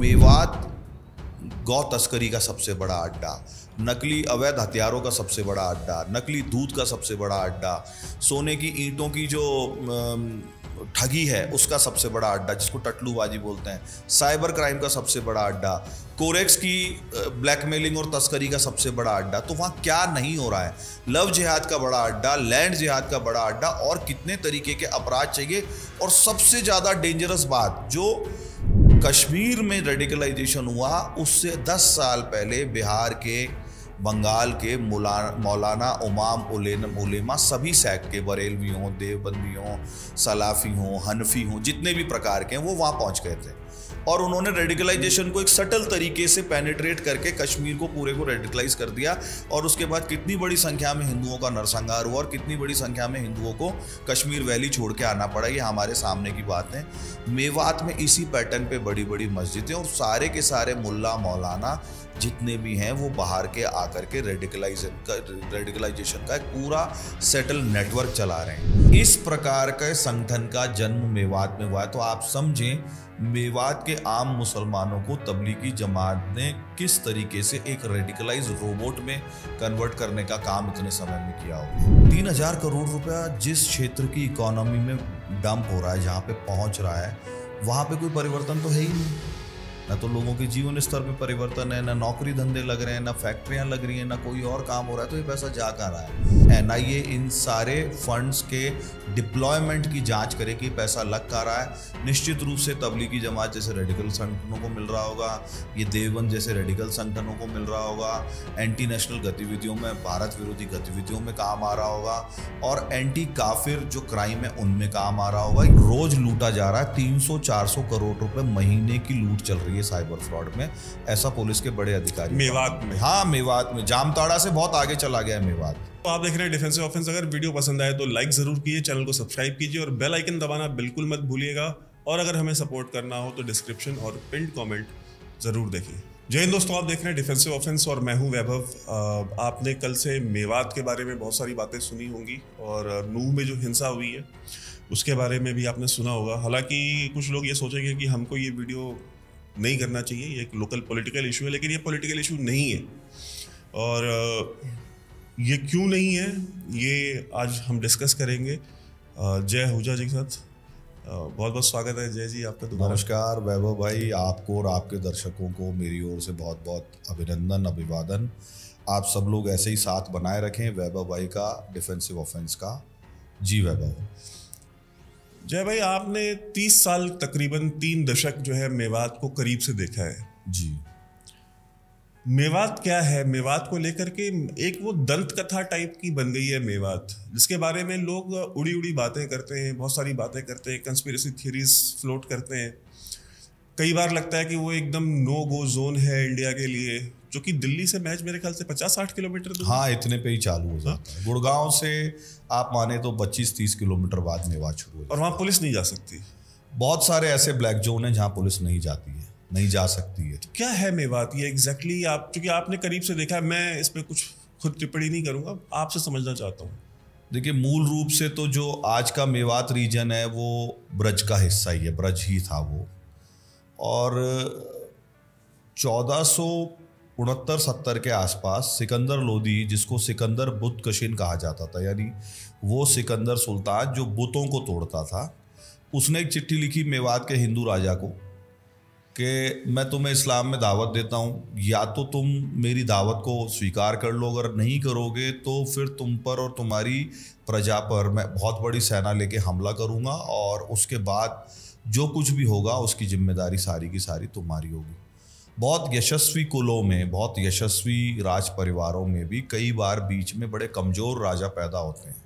मेवात गौ तस्करी का सबसे बड़ा अड्डा, नकली अवैध हथियारों का सबसे बड़ा अड्डा, नकली दूध का सबसे बड़ा अड्डा, सोने की ईंटों की जो ठगी है उसका सबसे बड़ा अड्डा जिसको टटलूबाजी बोलते हैं, साइबर क्राइम का सबसे बड़ा अड्डा, कोरेक्स की ब्लैकमेलिंग और तस्करी का सबसे बड़ा अड्डा। तो वहाँ क्या नहीं हो रहा है? लव जिहाद का बड़ा अड्डा, लैंड जिहाद का बड़ा अड्डा, और कितने तरीके के अपराध चाहिए। और सबसे ज़्यादा डेंजरस बात, जो कश्मीर में रेडिकलाइजेशन हुआ उससे 10 साल पहले बिहार के, बंगाल के मौलाना इमाम उलेमा सभी सेक्ट के, बरेलवी हों, देवबंदी हों, सलाफी हों, हनफी हों, जितने भी प्रकार के हैं वो वहाँ पहुँच गए थे और उन्होंने रेडिकलाइजेशन को एक सटल तरीके से पेनिट्रेट करके कश्मीर को पूरे को रेडिकलाइज कर दिया। और उसके बाद कितनी बड़ी संख्या में हिंदुओं का नरसंहार हुआ और कितनी बड़ी संख्या में हिंदुओं को कश्मीर वैली छोड़ के आना पड़ा, ये हमारे सामने की बात है। मेवात में इसी पैटर्न पे बड़ी बड़ी मस्जिदें और सारे के सारे मुल्ला मौलाना जितने भी हैं वो बाहर के आकर के रेडिकलाइजेशन का एक पूरा सेटल नेटवर्क चला रहे हैं। इस प्रकार के संगठन का जन्म मेवात में हुआ है। तो आप समझें मेवात के आम मुसलमानों को तबलीगी जमात ने किस तरीके से एक रेडिकलाइज रोबोट में कन्वर्ट करने का काम इतने समय में किया हो। 3000 करोड़ रुपया जिस क्षेत्र की इकोनॉमी में डंप हो रहा है, जहाँ पे पहुँच रहा है, वहाँ पे कोई परिवर्तन तो है ही नहीं। ना तो लोगों के जीवन स्तर में परिवर्तन है, ना नौकरी धंधे लग रहे हैं, ना फैक्ट्रियां लग रही हैं, ना कोई और काम हो रहा है। तो ये पैसा जा कहाँ रहा है? एनआईए इन सारे फंड्स के डिप्लॉयमेंट की जांच करे कि पैसा लग कहाँ रहा है। निश्चित रूप से तबलीगी जमात जैसे रेडिकल संगठनों को मिल रहा होगा, ये देवबंद जैसे रेडिकल संगठनों को मिल रहा होगा, एंटी नेशनल गतिविधियों में, भारत विरोधी गतिविधियों में काम आ रहा होगा, और एंटी काफिर जो क्राइम है उनमें काम आ रहा होगा। रोज लूटा जा रहा है, 300-400 करोड़ रुपए महीने की लूट चल रही है साइबर फ्रॉड में, ऐसा पुलिस के बड़े अधिकारी। मेवात में? हाँ, मेवात में। जामताड़ा से बहुत आगे चला गया है मेवात। तो आप देख रहे हैं डिफेंसिव ऑफेंस। अगर वीडियो पसंद आए तो लाइक जरूर कीजिए, चैनल को सब्सक्राइब कीजिए और बेल आइकन दबाना बिल्कुल मत भूलिएगा। और अगर हमें सपोर्ट करना हो तो डिस्क्रिप्शन और पिंड कमेंट जरूर देखिए। जय हिंद दोस्तों, आप देख रहे हैं डिफेंसिव ऑफेंस और मैं हूं वैभव। आपने कल से मेवात के बारे में बहुत सारी बातें सुनी होंगी और नूह में जो हिंसा हुई है उसके बारे में भी आपने सुना होगा। हालांकि कुछ लोग ये सोचेंगे कि हमको ये वीडियो नहीं करना चाहिए, ये एक लोकल पॉलिटिकल इशू है, लेकिन ये पॉलिटिकल इशू नहीं है। और ये क्यों नहीं है ये आज हम डिस्कस करेंगे जय हुजा जी के साथ। बहुत बहुत स्वागत है जय जी आपका दोबारा। नमस्कार वैभव भाई, आपको और आपके दर्शकों को मेरी ओर से बहुत बहुत अभिनंदन, अभिवादन। आप सब लोग ऐसे ही साथ बनाए रखें वैभव भाई का, डिफेंसिव ऑफेंस का। जी वैभव। जय भाई, आपने 30 साल, तकरीबन 3 दशक जो है मेवात को करीब से देखा है। जी। मेवात क्या है? मेवात को लेकर के एक वो दंत कथा टाइप की बन गई है मेवात, जिसके बारे में लोग उड़ी उड़ी बातें करते हैं, बहुत सारी बातें करते हैं, कंस्पिरेसी थ्योरीज फ्लोट करते हैं। कई बार लगता है कि वो एकदम नो गो जोन है इंडिया के लिए, जो कि दिल्ली से मैच मेरे ख्याल से 50-60 किलोमीटर दूर। हाँ, इतने पे ही चालू हो जाता है। गुड़गांव से आप माने तो 25-30 किलोमीटर बाद मेवात शुरू हो जाता है। और वहाँ पुलिस नहीं जा सकती। बहुत सारे ऐसे ब्लैक जोन हैं जहाँ पुलिस नहीं जाती है, नहीं जा सकती है। तो क्या है मेवात ये एग्जैक्टली? आप चूंकि आपने करीब से देखा है, मैं इस पर कुछ खुद टिप्पणी नहीं करूंगा, आपसे समझना चाहता हूँ। देखिए, मूल रूप से तो जो आज का मेवात रीजन है वो ब्रज का हिस्सा ही है, ब्रज ही था वो। और 1469-70 के आसपास सिकंदर लोदी, जिसको सिकंदर बुत कशिन कहा जाता था, यानी वो सिकंदर सुल्तान जो बुतों को तोड़ता था, उसने एक चिट्ठी लिखी मेवात के हिंदू राजा को कि मैं तुम्हें इस्लाम में दावत देता हूँ, या तो तुम मेरी दावत को स्वीकार कर लो, अगर नहीं करोगे तो फिर तुम पर और तुम्हारी प्रजा पर मैं बहुत बड़ी सेना लेके हमला करूँगा, और उसके बाद जो कुछ भी होगा उसकी जिम्मेदारी सारी की सारी तुम्हारी होगी। बहुत यशस्वी कुलों में, बहुत यशस्वी राज परिवारों में भी कई बार बीच में बड़े कमज़ोर राजा पैदा होते हैं।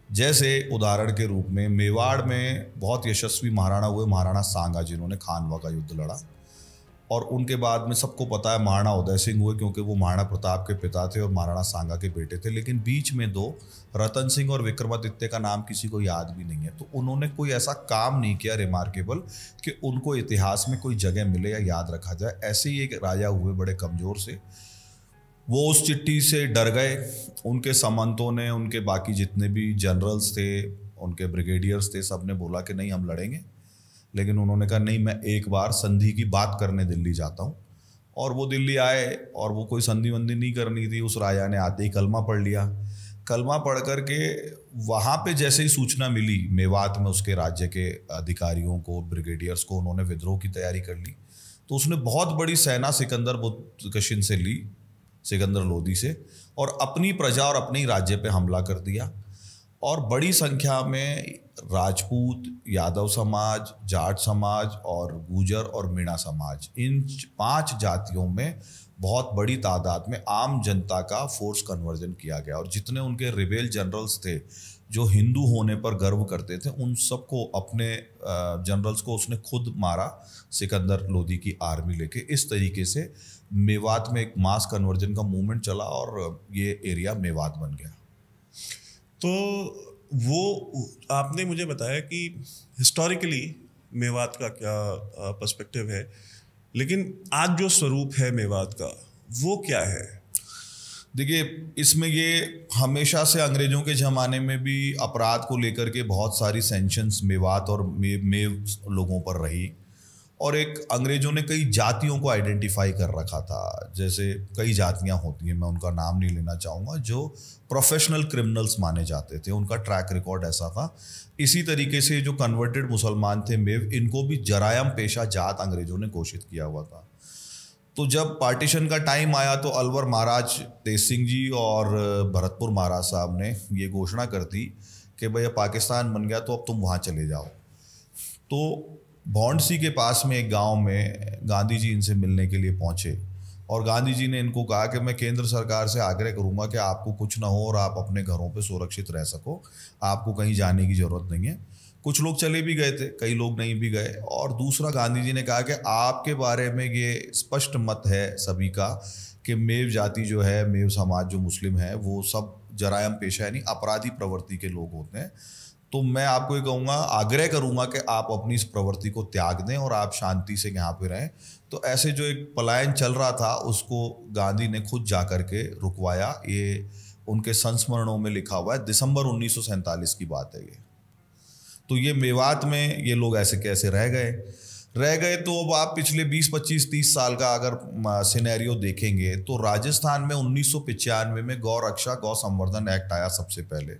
जैसे उदाहरण के रूप में मेवाड़ में बहुत यशस्वी महाराणा हुए, महाराणा सांगा, जिन्होंने खानवा का युद्ध लड़ा, और उनके बाद में सबको पता है महाराणा उदय सिंह हुए, क्योंकि वो महाराणा प्रताप के पिता थे और महाराणा सांगा के बेटे थे। लेकिन बीच में 2 रतन सिंह और विक्रमादित्य का नाम किसी को याद भी नहीं है। तो उन्होंने कोई ऐसा काम नहीं किया रिमार्केबल कि उनको इतिहास में कोई जगह मिले या याद रखा जाए। ऐसे ही एक राजा हुए बड़े कमज़ोर से, वो उस चिट्ठी से डर गए। उनके सामंतों ने, उनके बाकी जितने भी जनरल्स थे, उनके ब्रिगेडियर्स थे, सब ने बोला कि नहीं हम लड़ेंगे। लेकिन उन्होंने कहा नहीं, मैं एक बार संधि की बात करने दिल्ली जाता हूँ। और वो दिल्ली आए और वो कोई संधि वंधि नहीं करनी थी। उस राजा ने आते ही कलमा पढ़ लिया। कलमा पढ़ करके वहाँ पे जैसे ही सूचना मिली मेवात में उसके राज्य के अधिकारियों को, ब्रिगेडियर्स को, उन्होंने विद्रोह की तैयारी कर ली। तो उसने बहुत बड़ी सेना सिकंदर बुतकशिन से ली, सिकंदर लोदी से, और अपनी प्रजा और अपने राज्य पे हमला कर दिया। और बड़ी संख्या में राजपूत, यादव समाज, जाट समाज और गुजर और मीणा समाज, इन 5 जातियों में बहुत बड़ी तादाद में आम जनता का फोर्स कन्वर्जन किया गया। और जितने उनके रिबेल जनरल्स थे जो हिंदू होने पर गर्व करते थे, उन सबको, अपने जनरल्स को उसने खुद मारा, सिकंदर लोदी की आर्मी लेके। इस तरीके से मेवात में एक मास कन्वर्जन का मूवमेंट चला और ये एरिया मेवात बन गया। तो वो आपने मुझे बताया कि हिस्टोरिकली मेवात का क्या पर्सपेक्टिव है, लेकिन आज जो स्वरूप है मेवात का वो क्या है? देखिए, इसमें ये हमेशा से अंग्रेजों के ज़माने में भी अपराध को लेकर के बहुत सारी सेंशंस मेवात और मेव लोगों पर रही। और एक अंग्रेजों ने कई जातियों को आइडेंटिफाई कर रखा था। जैसे कई जातियां होती हैं, मैं उनका नाम नहीं लेना चाहूँगा, जो प्रोफेशनल क्रिमिनल्स माने जाते थे, उनका ट्रैक रिकॉर्ड ऐसा था। इसी तरीके से जो कन्वर्टेड मुसलमान थे मेव, इनको भी जरायम पेशा जात अंग्रेजों ने घोषित किया हुआ था। तो जब पार्टीशन का टाइम आया तो अलवर महाराज तेज सिंह जी और भरतपुर महाराज साहब ने ये घोषणा कर दी कि भैया पाकिस्तान बन गया तो अब तुम वहाँ चले जाओ। तो भौंडसी के पास में एक गांव में गांधी जी इनसे मिलने के लिए पहुंचे और गांधी जी ने इनको कहा कि मैं केंद्र सरकार से आग्रह करूंगा कि आपको कुछ ना हो और आप अपने घरों पे सुरक्षित रह सको, आपको कहीं जाने की ज़रूरत नहीं है। कुछ लोग चले भी गए थे, कई लोग नहीं भी गए। और दूसरा, गांधी जी ने कहा कि आपके बारे में ये स्पष्ट मत है सभी का कि मेव जाति जो है, मेव समाज जो मुस्लिम है, वो सब जरायम पेशा यानी अपराधी प्रवृत्ति के लोग होते हैं। तो मैं आपको ये कहूँगा, आग्रह करूँगा कि आप अपनी इस प्रवृत्ति को त्याग दें और आप शांति से यहाँ पे रहें। तो ऐसे जो एक पलायन चल रहा था उसको गांधी ने खुद जा कर के रुकवाया। ये उनके संस्मरणों में लिखा हुआ है, दिसंबर 1947 की बात है ये। तो ये मेवात में ये लोग ऐसे कैसे रह गए। तो अब आप पिछले 20, 25, 30 साल का अगर सिनेरियो देखेंगे तो राजस्थान में 1995 में गौ रक्षा, गौ संवर्धन एक्ट आया सबसे पहले।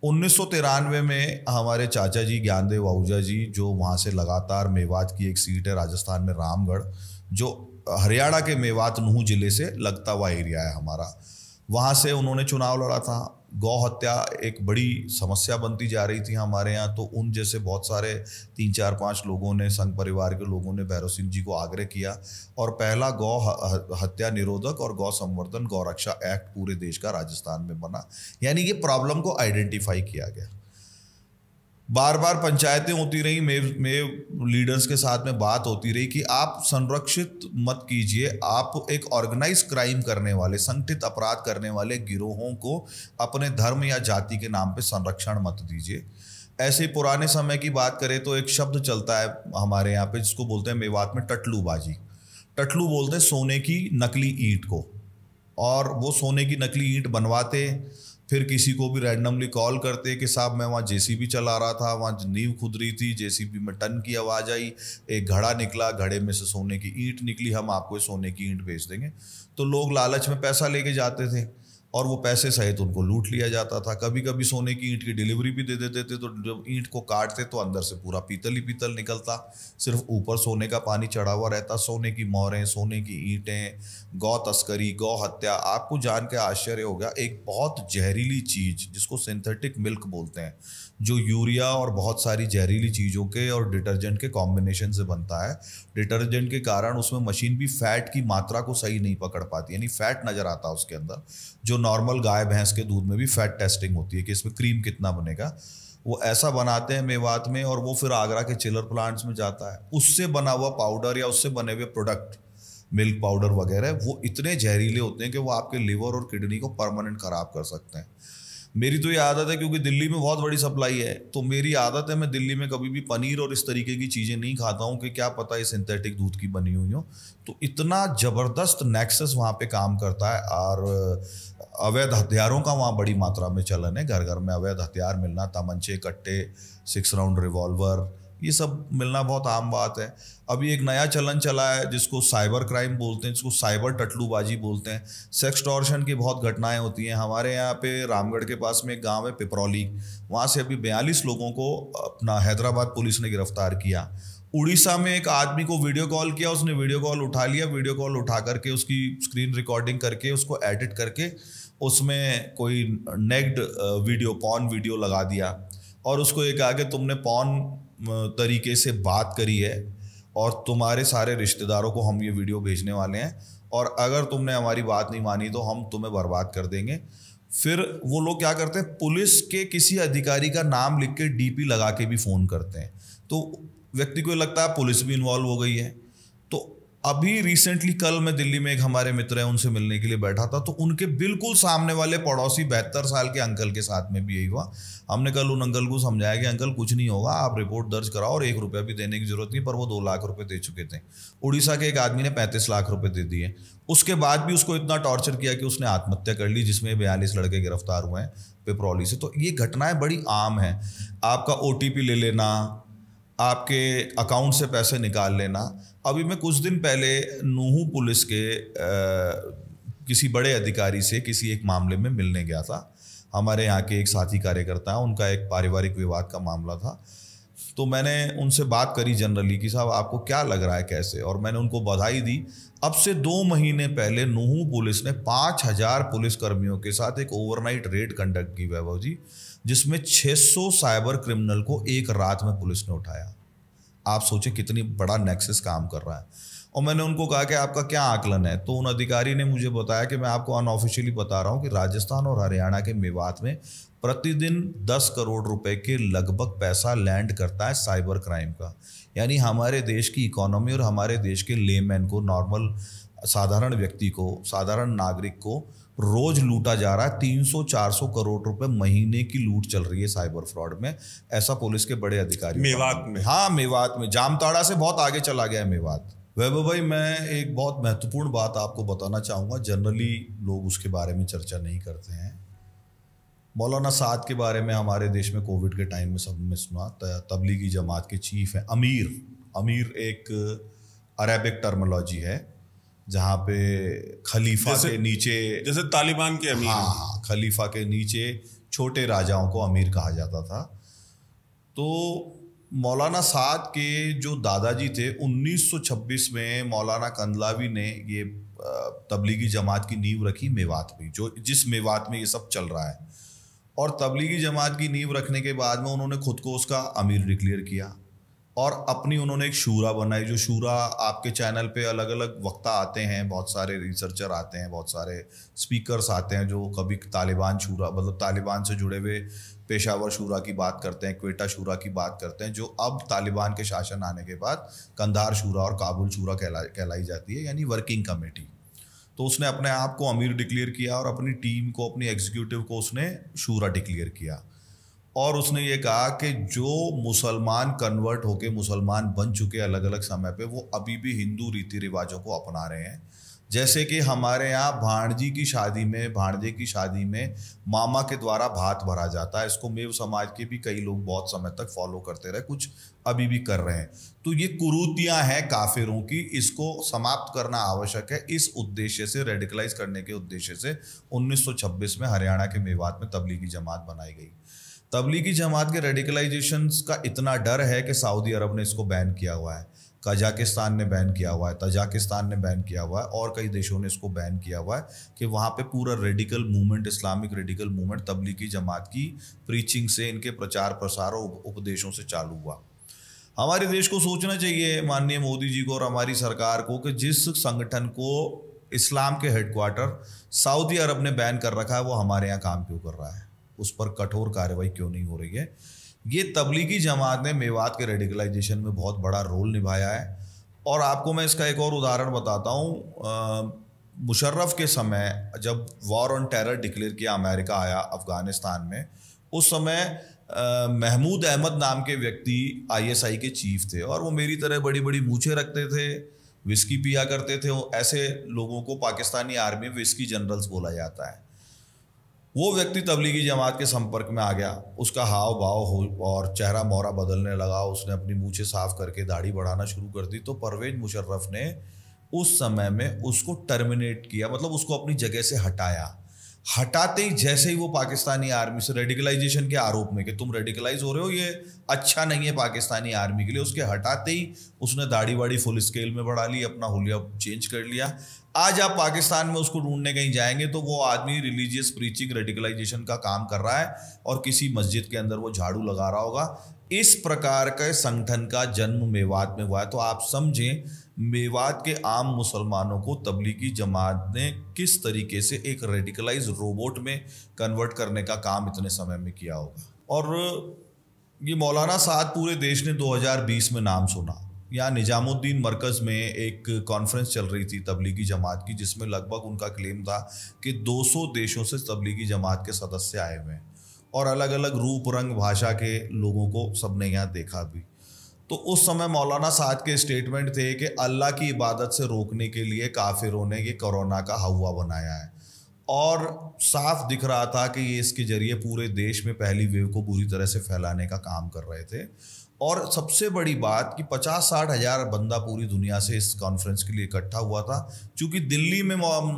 1993 में हमारे चाचा जी ज्ञानदेव आहूजा जी, जो वहाँ से लगातार मेवात की एक सीट है राजस्थान में रामगढ़, जो हरियाणा के मेवात नूह जिले से लगता हुआ एरिया है हमारा, वहाँ से उन्होंने चुनाव लड़ा था। गौ हत्या एक बड़ी समस्या बनती जा रही थी हमारे यहाँ। तो उन जैसे बहुत सारे 3, 4, 5 लोगों ने, संघ परिवार के लोगों ने भैरव सिंह जी को आग्रह किया और पहला गौ हत्या निरोधक और गौ संवर्धन गौ रक्षा एक्ट पूरे देश का राजस्थान में बना। यानी कि प्रॉब्लम को आइडेंटिफाई किया गया। बार बार पंचायतें होती रही, मेव लीडर्स के साथ में बात होती रही कि आप संरक्षित मत कीजिए, आप एक ऑर्गेनाइज क्राइम करने वाले, संगठित अपराध करने वाले गिरोहों को अपने धर्म या जाति के नाम पे संरक्षण मत दीजिए। ऐसे पुराने समय की बात करें तो एक शब्द चलता है हमारे यहाँ पे जिसको बोलते हैं मेवात में टटलूबाजी। टटलू बोलते हैं सोने की नकली ईंट को, और वो सोने की नकली ईंट बनवाते, फिर किसी को भी रैंडमली कॉल करते कि साहब मैं वहाँ जेसीबी चला रहा था, वहाँ नींव खुद रही थी, जेसीबी में टन की आवाज़ आई, एक घड़ा निकला, घड़े में से सोने की ईंट निकली, हम आपको सोने की ईंट बेच देंगे। तो लोग लालच में पैसा लेके जाते थे और वो पैसे सहित उनको लूट लिया जाता था। कभी कभी सोने की ईंट की डिलीवरी भी दे देते थे। तो जब ईंट को काटते तो अंदर से पूरा पीतल ही पीतल निकलता, सिर्फ ऊपर सोने का पानी चढ़ा हुआ रहता। सोने की मोहरें, सोने की ईंटें, गौ तस्करी, गौ हत्या। आपको जान के आश्चर्य हो गया, एक बहुत जहरीली चीज़ जिसको सिंथेटिक मिल्क बोलते हैं, जो यूरिया और बहुत सारी जहरीली चीज़ों के और डिटर्जेंट के कॉम्बिनेशन से बनता है। डिटर्जेंट के कारण उसमें मशीन भी फैट की मात्रा को सही नहीं पकड़ पाती, यानी फैट नज़र आता है उसके अंदर। जो नॉर्मल गाय भैंस के दूध में भी फैट टेस्टिंग होती है कि इसमें क्रीम कितना बनेगा, वो ऐसा बनाते हैं मेवात में, और वो फिर आगरा के चिलर प्लांट्स में जाता है। उससे बना हुआ पाउडर या उससे बने हुए प्रोडक्ट, मिल्क पाउडर वगैरह, वो इतने जहरीले होते हैं कि वो आपके लिवर और किडनी को परमानेंट ख़राब कर सकते हैं। मेरी तो ये आदत है, क्योंकि दिल्ली में बहुत बड़ी सप्लाई है, तो मेरी आदत है मैं दिल्ली में कभी भी पनीर और इस तरीके की चीज़ें नहीं खाता हूँ कि क्या पता ये सिंथेटिक दूध की बनी हुई हो। तो इतना ज़बरदस्त नेक्सस वहाँ पे काम करता है। और अवैध हथियारों का वहाँ बड़ी मात्रा में चलन है, घर घर में अवैध हथियार मिलना, तमंचे, कट्टे, 6 राउंड रिवॉल्वर, ये सब मिलना बहुत आम बात है। अभी एक नया चलन चला है जिसको साइबर क्राइम बोलते हैं, जिसको साइबर टटलूबाजी बोलते हैं। सेक्सटॉर्शन की बहुत घटनाएं होती हैं। हमारे यहाँ पे रामगढ़ के पास में एक गांव है पिपरौली, वहाँ से अभी 42 लोगों को अपना हैदराबाद पुलिस ने गिरफ्तार किया। उड़ीसा में एक आदमी को वीडियो कॉल किया, उसने वीडियो कॉल उठा लिया, वीडियो कॉल उठा करके उसकी स्क्रीन रिकॉर्डिंग करके उसको एडिट करके उसमें कोई नेक्ड वीडियो, पॉर्न वीडियो लगा दिया और उसको ये कहा कि तुमने पॉर्न तरीके से बात करी है और तुम्हारे सारे रिश्तेदारों को हम ये वीडियो भेजने वाले हैं और अगर तुमने हमारी बात नहीं मानी तो हम तुम्हें बर्बाद कर देंगे। फिर वो लोग क्या करते हैं, पुलिस के किसी अधिकारी का नाम लिख के डीपी लगा के भी फ़ोन करते हैं, तो व्यक्ति को लगता है पुलिस भी इन्वॉल्व हो गई है। तो अभी रिसेंटली कल मैं दिल्ली में एक हमारे मित्र हैं, उनसे मिलने के लिए बैठा था, तो उनके बिल्कुल सामने वाले पड़ोसी 72 साल के अंकल के साथ में भी यही हुआ। हमने कल उन अंकल को समझाया कि अंकल कुछ नहीं होगा, आप रिपोर्ट दर्ज कराओ और 1 रुपया भी देने की जरूरत नहीं, पर वो 2 लाख रुपए दे चुके थे। उड़ीसा के एक आदमी ने 35 लाख रुपए दे दिए। उसके बाद भी उसको इतना टॉर्चर किया कि उसने आत्महत्या कर ली, जिसमें 42 लड़के गिरफ्तार हुए हैं पिपरौली से। तो ये घटनाएं बड़ी आम हैं। आपका OTP ले लेना, आपके अकाउंट से पैसे निकाल लेना। अभी मैं कुछ दिन पहले नूहू पुलिस के किसी बड़े अधिकारी से किसी एक मामले में मिलने गया था। हमारे यहाँ के एक साथी कार्यकर्ता हैं, उनका एक पारिवारिक विवाद का मामला था। तो मैंने उनसे बात करी जनरली कि साहब आपको क्या लग रहा है कैसे, और मैंने उनको बधाई दी। अब से 2 महीने पहले नूहू पुलिस ने 5000 पुलिसकर्मियों के साथ एक ओवरनाइट रेड कंडक्ट की वैभव जी, जिसमें 600 साइबर क्रिमिनल को एक रात में पुलिस ने उठाया। आप सोचें कितनी बड़ा नेक्सस काम कर रहा है। और मैंने उनको कहा कि आपका क्या आकलन है, तो उन अधिकारी ने मुझे बताया कि मैं आपको अनऑफिशियली बता रहा हूँ कि राजस्थान और हरियाणा के मेवात में प्रतिदिन 10 करोड़ रुपए के लगभग पैसा लैंड करता है साइबर क्राइम का। यानी हमारे देश की इकोनॉमी और हमारे देश के लेमैन को, नॉर्मल साधारण व्यक्ति को, साधारण नागरिक को रोज लूटा जा रहा है। 300-400 करोड़ रुपए महीने की लूट चल रही है साइबर फ्रॉड में। ऐसा पुलिस के बड़े अधिकारी मेवात में, हाँ मेवात में, जामताड़ा से बहुत आगे चला गया है मेवात। वैभव भाई, मैं एक बहुत महत्वपूर्ण बात आपको बताना चाहूँगा, जनरली लोग उसके बारे में चर्चा नहीं करते हैं। मौलाना साद के बारे में हमारे देश में कोविड के टाइम में सबने सुना। तबलीगी जमात के चीफ हैं अमीर। अमीर एक अरेबिक टर्मिनोलॉजी है जहाँ पे खलीफा के नीचे, जैसे तालिबान के अमीर, हाँ, खलीफा के नीचे छोटे राजाओं को अमीर कहा जाता था। तो मौलाना साद के जो दादाजी थे, 1926 में मौलाना कंदलावी ने ये तबलीगी जमात की नींव रखी मेवात में, जिस मेवात में ये सब चल रहा है। और तबलीगी जमात की नींव रखने के बाद में उन्होंने खुद को उसका अमीर डिक्लेयर किया और अपनी उन्होंने एक शूरा बनाई। जो शूरा, आपके चैनल पे अलग अलग वक्ता आते हैं, बहुत सारे रिसर्चर आते हैं, बहुत सारे स्पीकर्स आते हैं जो कभी तालिबान शूरा, मतलब तालिबान से जुड़े हुए पेशावर शूरा की बात करते हैं, क्वेटा शूरा की बात करते हैं, जो अब तालिबान के शासन आने के बाद कंधार शूरा और काबुल शूरा कहलाई जाती है, यानी वर्किंग कमेटी। तो उसने अपने आप को अमीर डिक्लेयर किया और अपनी टीम को, अपनी एग्जीक्यूटिव को उसने शूरा डिक्लेयर किया। और उसने ये कहा कि जो मुसलमान कन्वर्ट होके मुसलमान बन चुके अलग अलग समय पे, वो अभी भी हिंदू रीति रिवाजों को अपना रहे हैं। जैसे कि हमारे यहाँ भाणजी की शादी में, भाणजे की शादी में मामा के द्वारा भात भरा जाता है। इसको मेव समाज के भी कई लोग बहुत समय तक फॉलो करते रहे, कुछ अभी भी कर रहे हैं। तो ये कुरीतियाँ हैं काफिरों की, इसको समाप्त करना आवश्यक है। इस उद्देश्य से, रेडिकलाइज करने के उद्देश्य से 1926 में हरियाणा के मेवात में तबलीगी जमात बनाई गई। तबलीगी जमात के रेडिकलाइजेशन का इतना डर है कि सऊदी अरब ने इसको बैन किया हुआ है, कजाकिस्तान ने बैन किया हुआ है, तजाकिस्तान ने बैन किया हुआ है और कई देशों ने इसको बैन किया हुआ है कि वहाँ पे पूरा radical movement, Islamic radical movement Tablighi Jamaat की प्रीचिंग से, इनके प्रचार प्रसार और उपदेशों से चालू हुआ। हमारे देश को सोचना चाहिए, माननीय मोदी जी को और हमारी सरकार को, कि जिस संगठन को इस्लाम के हेडक्वार्टर सऊदी अरब ने बैन कर रखा है, वो हमारे यहाँ काम क्यों कर रहा है, उस पर कठोर कार्रवाई क्यों नहीं हो रही है। ये तबलीगी जमात ने मेवात के रेडिकलाइजेशन में बहुत बड़ा रोल निभाया है। और आपको मैं इसका एक और उदाहरण बताता हूँ। मुशर्रफ के समय जब वॉर ऑन टेरर डिक्लेयर किया, अमेरिका आया अफगानिस्तान में, उस समय महमूद अहमद नाम के व्यक्ति ISI के चीफ थे और वो मेरी तरह बड़ी बड़ी मूछें रखते थे, विस्की पिया करते थे। ऐसे लोगों को पाकिस्तानी आर्मी में विस्की जनरल्स बोला जाता है। वो व्यक्ति तबलीगी जमात के संपर्क में आ गया, उसका हाव भाव और चेहरा मोहरा बदलने लगा, उसने अपनी मूछें साफ करके दाढ़ी बढ़ाना शुरू कर दी, तो परवेज मुशर्रफ ने उस समय में उसको टर्मिनेट किया, मतलब उसको अपनी जगह से हटाया। हटाते ही जैसे ही वो पाकिस्तानी आर्मी से रेडिकलाइजेशन के आरोप में कि तुम रेडिकलाइज हो रहे हो, ये अच्छा नहीं है पाकिस्तानी आर्मी के लिए, उसके हटाते ही उसने दाढ़ी वाड़ी फुल स्केल में बढ़ा ली, अपना हुलिया चेंज कर लिया। आज आप पाकिस्तान में उसको ढूंढने कहीं जाएंगे तो वो आदमी रिलीजियस प्रीचिंग रेडिकलाइजेशन का काम कर रहा है और किसी मस्जिद के अंदर वो झाड़ू लगा रहा होगा। इस प्रकार के संगठन का जन्म मेवात में हुआ है। तो आप समझें मेवात के आम मुसलमानों को तबलीगी जमात ने किस तरीके से एक रेडिकलाइज रोबोट में कन्वर्ट करने का काम इतने समय में किया होगा। और ये मौलाना साद पूरे देश ने 2020 में नाम सुना। यहाँ निजामुद्दीन मरकज़ में एक कॉन्फ्रेंस चल रही थी तबलीगी जमात की, जिसमें लगभग उनका क्लेम था कि 200 देशों से तबलीगी जमात के सदस्य आए हुए हैं और अलग अलग रूप रंग भाषा के लोगों को सबने यहाँ देखा भी। तो उस समय मौलाना साद के स्टेटमेंट थे कि अल्लाह की इबादत से रोकने के लिए काफिरों ने ये कोरोना का हवा बनाया है, और साफ दिख रहा था कि ये इसके जरिए पूरे देश में पहली वेव को बुरी तरह से फैलाने का काम कर रहे थे। और सबसे बड़ी बात कि 50-60 हज़ार बंदा पूरी दुनिया से इस कॉन्फ्रेंस के लिए इकट्ठा हुआ था। क्योंकि दिल्ली में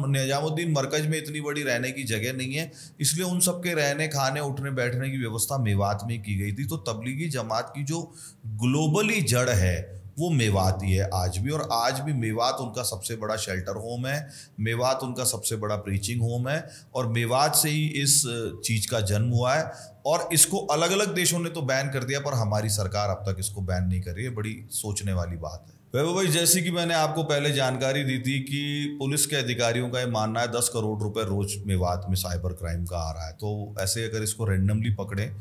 निजामुद्दीन मरकज़ में इतनी बड़ी रहने की जगह नहीं है, इसलिए उन सबके रहने खाने उठने बैठने की व्यवस्था मेवात में की गई थी। तो तबलीगी जमात की जो ग्लोबली जड़ है वो मेवात ही है आज भी, और आज भी मेवात उनका सबसे बड़ा शेल्टर होम है, मेवात उनका सबसे बड़ा प्रीचिंग होम है, और मेवात से ही इस चीज़ का जन्म हुआ है। और इसको अलग अलग देशों ने तो बैन कर दिया, पर हमारी सरकार अब तक इसको बैन नहीं कर रही है। बड़ी सोचने वाली बात है। वैभव भाई, जैसे कि मैंने आपको पहले जानकारी दी थी कि पुलिस के अधिकारियों का ये मानना है 10 करोड़ रुपए रोज मेवात में साइबर क्राइम का आ रहा है। तो ऐसे अगर इसको रेंडमली पकड़े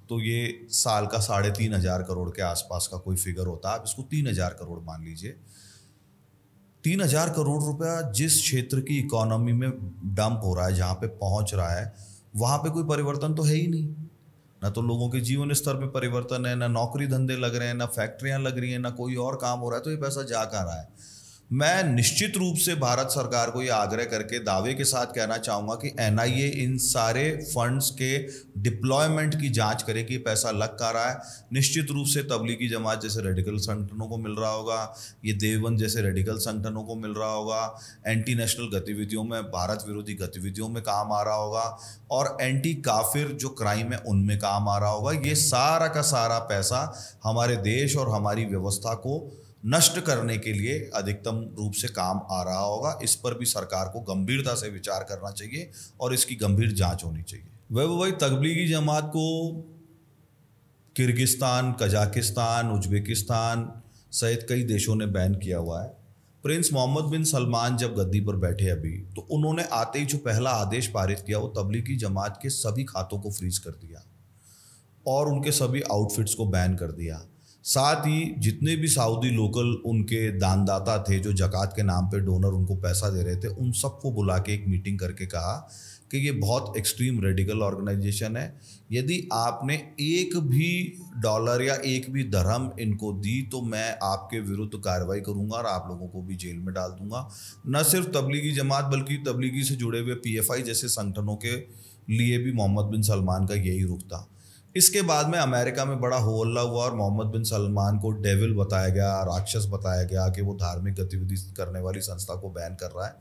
तो ये साल का 3,500 करोड़ के आसपास का कोई फिगर होता है। आप इसको 3,000 करोड़ मान लीजिए। 3,000 करोड़ रुपया जिस क्षेत्र की इकोनॉमी में डंप हो रहा है, जहाँ पे पहुँच रहा है, वहाँ पे कोई परिवर्तन तो है ही नहीं। ना तो लोगों के जीवन स्तर में परिवर्तन है, ना नौकरी धंधे लग रहे हैं, ना फैक्ट्रियाँ लग रही हैं, ना कोई और काम हो रहा है। तो ये पैसा जा कहाँ रहा है? मैं निश्चित रूप से भारत सरकार को ये आग्रह करके दावे के साथ कहना चाहूँगा कि NIA इन सारे फंड्स के डिप्लॉयमेंट की जांच करे कि पैसा लग कहाँ रहा है। निश्चित रूप से तबलीगी जमात जैसे रेडिकल संगठनों को मिल रहा होगा, ये देवबंद जैसे रेडिकल संगठनों को मिल रहा होगा, एंटी नेशनल गतिविधियों में, भारत विरोधी गतिविधियों में काम आ रहा होगा, और एंटी काफिर जो क्राइम है उनमें काम आ रहा होगा। ये सारा का सारा पैसा हमारे देश और हमारी व्यवस्था को नष्ट करने के लिए अधिकतम रूप से काम आ रहा होगा। इस पर भी सरकार को गंभीरता से विचार करना चाहिए और इसकी गंभीर जांच होनी चाहिए। वही तबलीगी जमात को किर्गिस्तान, कजाकिस्तान, उज्बेकिस्तान सहित कई देशों ने बैन किया हुआ है। प्रिंस मोहम्मद बिन सलमान जब गद्दी पर बैठे अभी, तो उन्होंने आते ही जो पहला आदेश पारित किया वो तबलीगी जमात के सभी खातों को फ्रीज कर दिया और उनके सभी आउटफिट्स को बैन कर दिया। साथ ही जितने भी सऊदी लोकल उनके दानदाता थे जो जकात के नाम पे डोनर उनको पैसा दे रहे थे, उन सबको बुला के एक मीटिंग करके कहा कि ये बहुत एक्सट्रीम रेडिकल ऑर्गेनाइजेशन है। यदि आपने एक भी डॉलर या एक भी दरहम इनको दी तो मैं आपके विरुद्ध कार्रवाई करूंगा और आप लोगों को भी जेल में डाल दूंगा। न सिर्फ तबलीगी जमात बल्कि तबलीगी से जुड़े हुए PFI जैसे संगठनों के लिए भी मोहम्मद बिन सलमान का यही रुख था। इसके बाद में अमेरिका में बड़ा हो हल्ला हुआ और मोहम्मद बिन सलमान को डेविल बताया गया, राक्षस बताया गया कि वो धार्मिक गतिविधि करने वाली संस्था को बैन कर रहा है।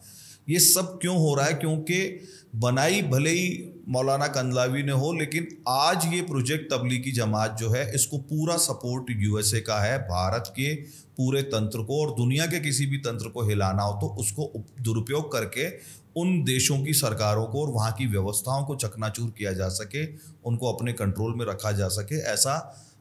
ये सब क्यों हो रहा है? क्योंकि बनाई भले ही मौलाना कंदलावी ने हो, लेकिन आज ये प्रोजेक्ट तबलीगी जमात जो है इसको पूरा सपोर्ट USA का है। भारत के पूरे तंत्र को और दुनिया के किसी भी तंत्र को हिलाना हो तो उसको दुरुपयोग करके उन देशों की सरकारों को और वहाँ की व्यवस्थाओं को चकनाचूर किया जा सके, उनको अपने कंट्रोल में रखा जा सके, ऐसा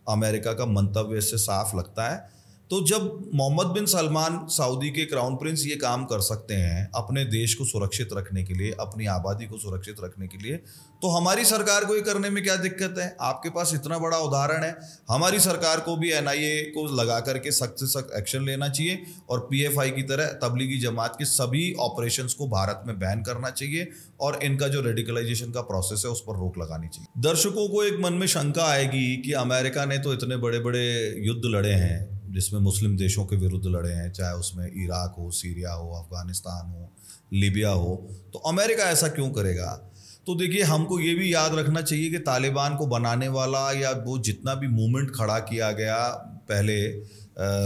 अमेरिका का मंतव्य इससे साफ लगता है। तो जब मोहम्मद बिन सलमान सऊदी के क्राउन प्रिंस ये काम कर सकते हैं अपने देश को सुरक्षित रखने के लिए, अपनी आबादी को सुरक्षित रखने के लिए, तो हमारी सरकार को ये करने में क्या दिक्कत है? आपके पास इतना बड़ा उदाहरण है। हमारी सरकार को भी NIA को लगा करके सख्त से सख्त एक्शन लेना चाहिए और PFI की तरह तबलीगी जमात के सभी ऑपरेशंस को भारत में बैन करना चाहिए और इनका जो रेडिकलाइजेशन का प्रोसेस है उस पर रोक लगानी चाहिए। दर्शकों को एक मन में शंका आएगी कि अमेरिका ने तो इतने बड़े बड़े युद्ध लड़े हैं जिसमें मुस्लिम देशों के विरुद्ध लड़े हैं, चाहे उसमें इराक हो, सीरिया हो, अफगानिस्तान हो, लीबिया हो, तो अमेरिका ऐसा क्यों करेगा? तो देखिए, हमको ये भी याद रखना चाहिए कि तालिबान को बनाने वाला या वो जितना भी मूवमेंट खड़ा किया गया पहले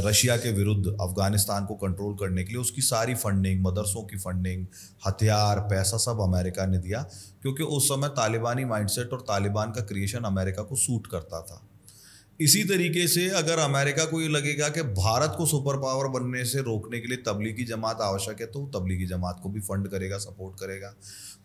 रशिया के विरुद्ध अफगानिस्तान को कंट्रोल करने के लिए, उसकी सारी फंडिंग, मदरसों की फंडिंग, हथियार, पैसा सब अमेरिका ने दिया, क्योंकि उस समय तालिबानी माइंडसेट और तालिबान का क्रिएशन अमेरिका को सूट करता था। इसी तरीके से अगर अमेरिका को ये लगेगा कि भारत को सुपर पावर बनने से रोकने के लिए तबलीगी जमात आवश्यक है, तो वो तबलीगी जमात को भी फंड करेगा, सपोर्ट करेगा।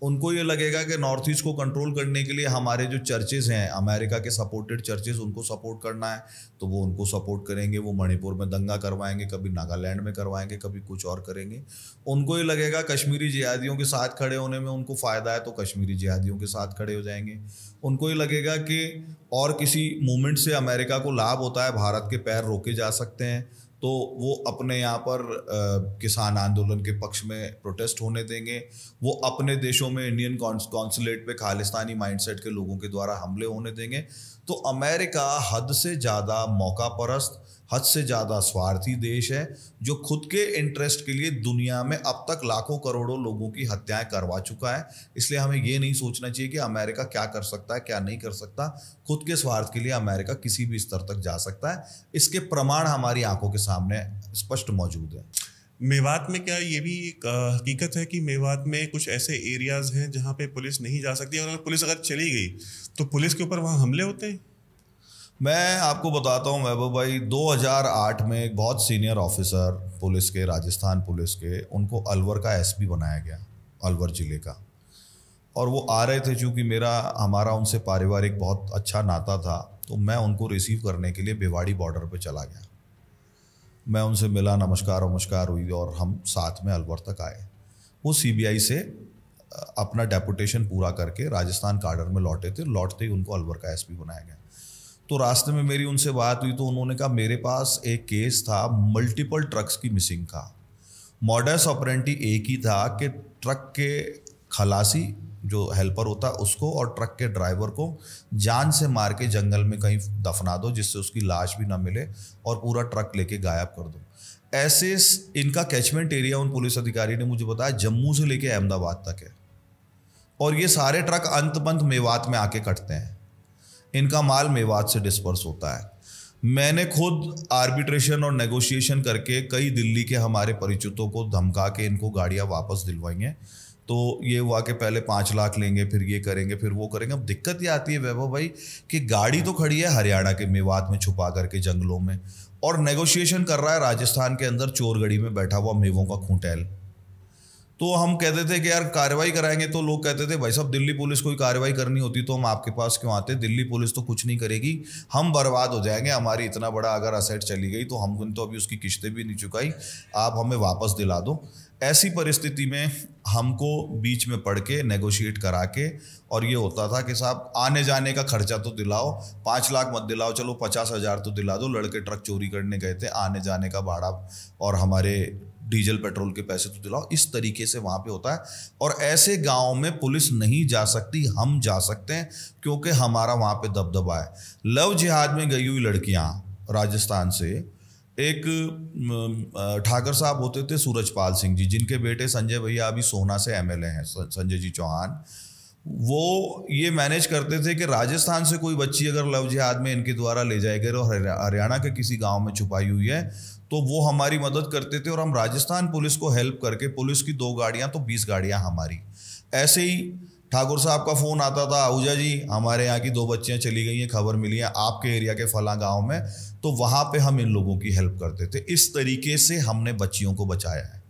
उनको ये लगेगा कि नॉर्थ ईस्ट को कंट्रोल करने के लिए हमारे जो चर्चेज़ हैं, अमेरिका के सपोर्टेड चर्चेज़, उनको सपोर्ट करना है, तो वो उनको सपोर्ट करेंगे। वो मणिपुर में दंगा करवाएंगे, कभी नागालैंड में करवाएंगे, कभी कुछ और करेंगे। उनको ये लगेगा कश्मीरी जिहादियों के साथ खड़े होने में उनको फ़ायदा है, तो कश्मीरी जिहादियों के साथ खड़े हो जाएंगे। उनको ये लगेगा कि और किसी मूवमेंट से अमेरिका को लाभ होता है, भारत के पैर रोके जा सकते हैं, तो वो अपने यहाँ पर किसान आंदोलन के पक्ष में प्रोटेस्ट होने देंगे। वो अपने देशों में इंडियन कॉन्सुलेट पे खालिस्तानी माइंडसेट के लोगों के द्वारा हमले होने देंगे। तो अमेरिका हद से ज़्यादा मौका परस्त, हद से ज़्यादा स्वार्थी देश है, जो खुद के इंटरेस्ट के लिए दुनिया में अब तक लाखों करोड़ों लोगों की हत्याएं करवा चुका है। इसलिए हमें ये नहीं सोचना चाहिए कि अमेरिका क्या कर सकता है, क्या नहीं कर सकता। खुद के स्वार्थ के लिए अमेरिका किसी भी स्तर तक जा सकता है। इसके प्रमाण हमारी आंखों के सामने स्पष्ट मौजूद है। मेवात में क्या ये भी एक हकीकत है कि मेवात में कुछ ऐसे एरियाज हैं जहाँ पे पुलिस नहीं जा सकती, और पुलिस अगर चली गई तो पुलिस के ऊपर वहाँ हमले होते हैं? मैं आपको बताता हूँ वैभव भाई, 2008 में एक बहुत सीनियर ऑफिसर पुलिस के, राजस्थान पुलिस के, उनको अलवर का एसपी बनाया गया, अलवर ज़िले का। और वो आ रहे थे, चूँकि हमारा उनसे पारिवारिक बहुत अच्छा नाता था, तो मैं उनको रिसीव करने के लिए भिवाड़ी बॉर्डर पे चला गया। मैं उनसे मिला, नमस्कार हुई और हम साथ में अलवर तक आए। वो सीबीआई से अपना डेपुटेशन पूरा करके राजस्थान काडर में लौटे थे। लौटते ही उनको अलवर का एसपी बनाया गया। तो रास्ते में मेरी उनसे बात हुई, तो उन्होंने कहा मेरे पास एक केस था, मल्टीपल ट्रक्स की मिसिंग का। मॉडस ऑपरेंडी एक ही था कि ट्रक के खलासी जो हेल्पर होता है उसको और ट्रक के ड्राइवर को जान से मार के जंगल में कहीं दफना दो, जिससे उसकी लाश भी ना मिले, और पूरा ट्रक लेके गायब कर दो। ऐसे इनका कैचमेंट एरिया, उन पुलिस अधिकारी ने मुझे बताया, जम्मू से लेके अहमदाबाद तक है। और ये सारे ट्रक अंत पंत मेवात में आके कटते हैं। इनका माल मेवात से डिस्पर्स होता है। मैंने खुद आर्बिट्रेशन और नेगोशिएशन करके कई दिल्ली के हमारे परिचितों को धमका के इनको गाड़ियाँ वापस दिलवाई हैं। तो ये हुआ कि पहले 5 लाख लेंगे, फिर ये करेंगे, फिर वो करेंगे। अब दिक्कत ये आती है वैभव भाई कि गाड़ी तो खड़ी है हरियाणा के मेवात में छुपा करके जंगलों में, और नेगोशिएशन कर रहा है राजस्थान के अंदर चोरगढ़ी में बैठा हुआ मेवों का खूंटेल। तो हम कहते थे कि यार कार्रवाई कराएंगे, तो लोग कहते थे भाई साहब दिल्ली पुलिस कोई कार्रवाई करनी होती तो हम आपके पास क्यों आते, दिल्ली पुलिस तो कुछ नहीं करेगी, हम बर्बाद हो जाएंगे, हमारी इतना बड़ा अगर असेट चली गई तो हम तो अभी उसकी किस्तें भी नहीं चुकाई, आप हमें वापस दिला दो। ऐसी परिस्थिति में हमको बीच में पड़ के नेगोशिएट करा के, और ये होता था कि साहब आने जाने का खर्चा तो दिलाओ, 5 लाख मत दिलाओ, चलो 50,000 तो दिला दो, लड़के ट्रक चोरी करने गए थे, आने जाने का भाड़ा और हमारे डीजल पेट्रोल के पैसे तो दिलाओ। इस तरीके से वहाँ पे होता है। और ऐसे गांव में पुलिस नहीं जा सकती, हम जा सकते हैं, क्योंकि हमारा वहाँ पे दबदबा है। लव जिहाद में गई हुई लड़कियाँ राजस्थान से, एक ठाकर साहब होते थे सूरजपाल सिंह जी, जिनके बेटे संजय भैया अभी सोहना से एमएलए हैं, संजय जी चौहान। वो ये मैनेज करते थे कि राजस्थान से कोई बच्ची अगर लव जिहाद में इनके द्वारा ले जाए गए और हरियाणा के किसी गांव में छुपाई हुई है, तो वो हमारी मदद करते थे, और हम राजस्थान पुलिस को हेल्प करके, पुलिस की 2 गाड़ियां तो 20 गाड़ियां हमारी। ऐसे ही ठाकुर साहब का फ़ोन आता था, आहूजा जी हमारे यहाँ की 2 बच्चियाँ चली गई हैं, खबर मिली है आपके एरिया के फला गाँव में, तो वहाँ पे हम इन लोगों की हेल्प करते थे। इस तरीके से हमने बच्चियों को बचाया है।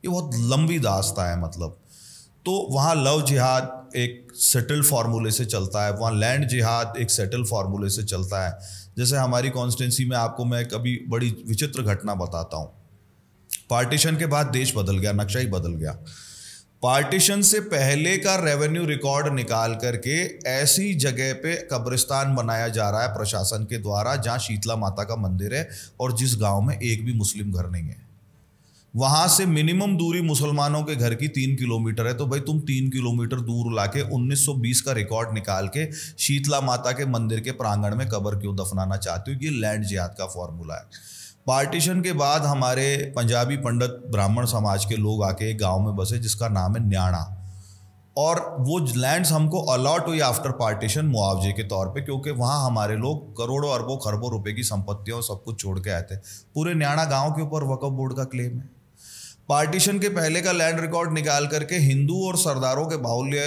ये बहुत लंबी दास्तां है मतलब। तो वहाँ लव जिहाद एक सेटल फार्मूले से चलता है, वहाँ लैंड जिहाद एक सेटल फार्मूले से चलता है। जैसे हमारी कॉन्स्टिट्यूंसी में आपको मैं कभी बड़ी विचित्र घटना बताता हूँ। पार्टीशन के बाद देश बदल गया, नक्शा ही बदल गया। पार्टीशन से पहले का रेवेन्यू रिकॉर्ड निकाल करके ऐसी जगह पे कब्रिस्तान बनाया जा रहा है प्रशासन के द्वारा जहाँ शीतला माता का मंदिर है, और जिस गांव में एक भी मुस्लिम घर नहीं है। वहाँ से मिनिमम दूरी मुसलमानों के घर की 3 किलोमीटर है। तो भाई तुम 3 किलोमीटर दूर लाके 1920 का रिकॉर्ड निकाल के शीतला माता के मंदिर के प्रांगण में कब्र क्यों दफनाना चाहते हो? ये लैंड जिहाद का फॉर्मूला है। पार्टीशन के बाद हमारे पंजाबी पंडित ब्राह्मण समाज के लोग आके एक गांव में बसे जिसका नाम है न्याणा। और वो लैंड्स हमको अलॉट हुई आफ्टर पार्टीशन मुआवजे के तौर पे, क्योंकि वहाँ हमारे लोग करोड़ों अरबों खरबों रुपए की संपत्तियों और सब कुछ छोड़ के आए थे। पूरे न्याणा गांव के ऊपर वक्फ बोर्ड का क्लेम है। पार्टीशन के पहले का लैंड रिकॉर्ड निकाल करके हिंदू और सरदारों के बाहुल्य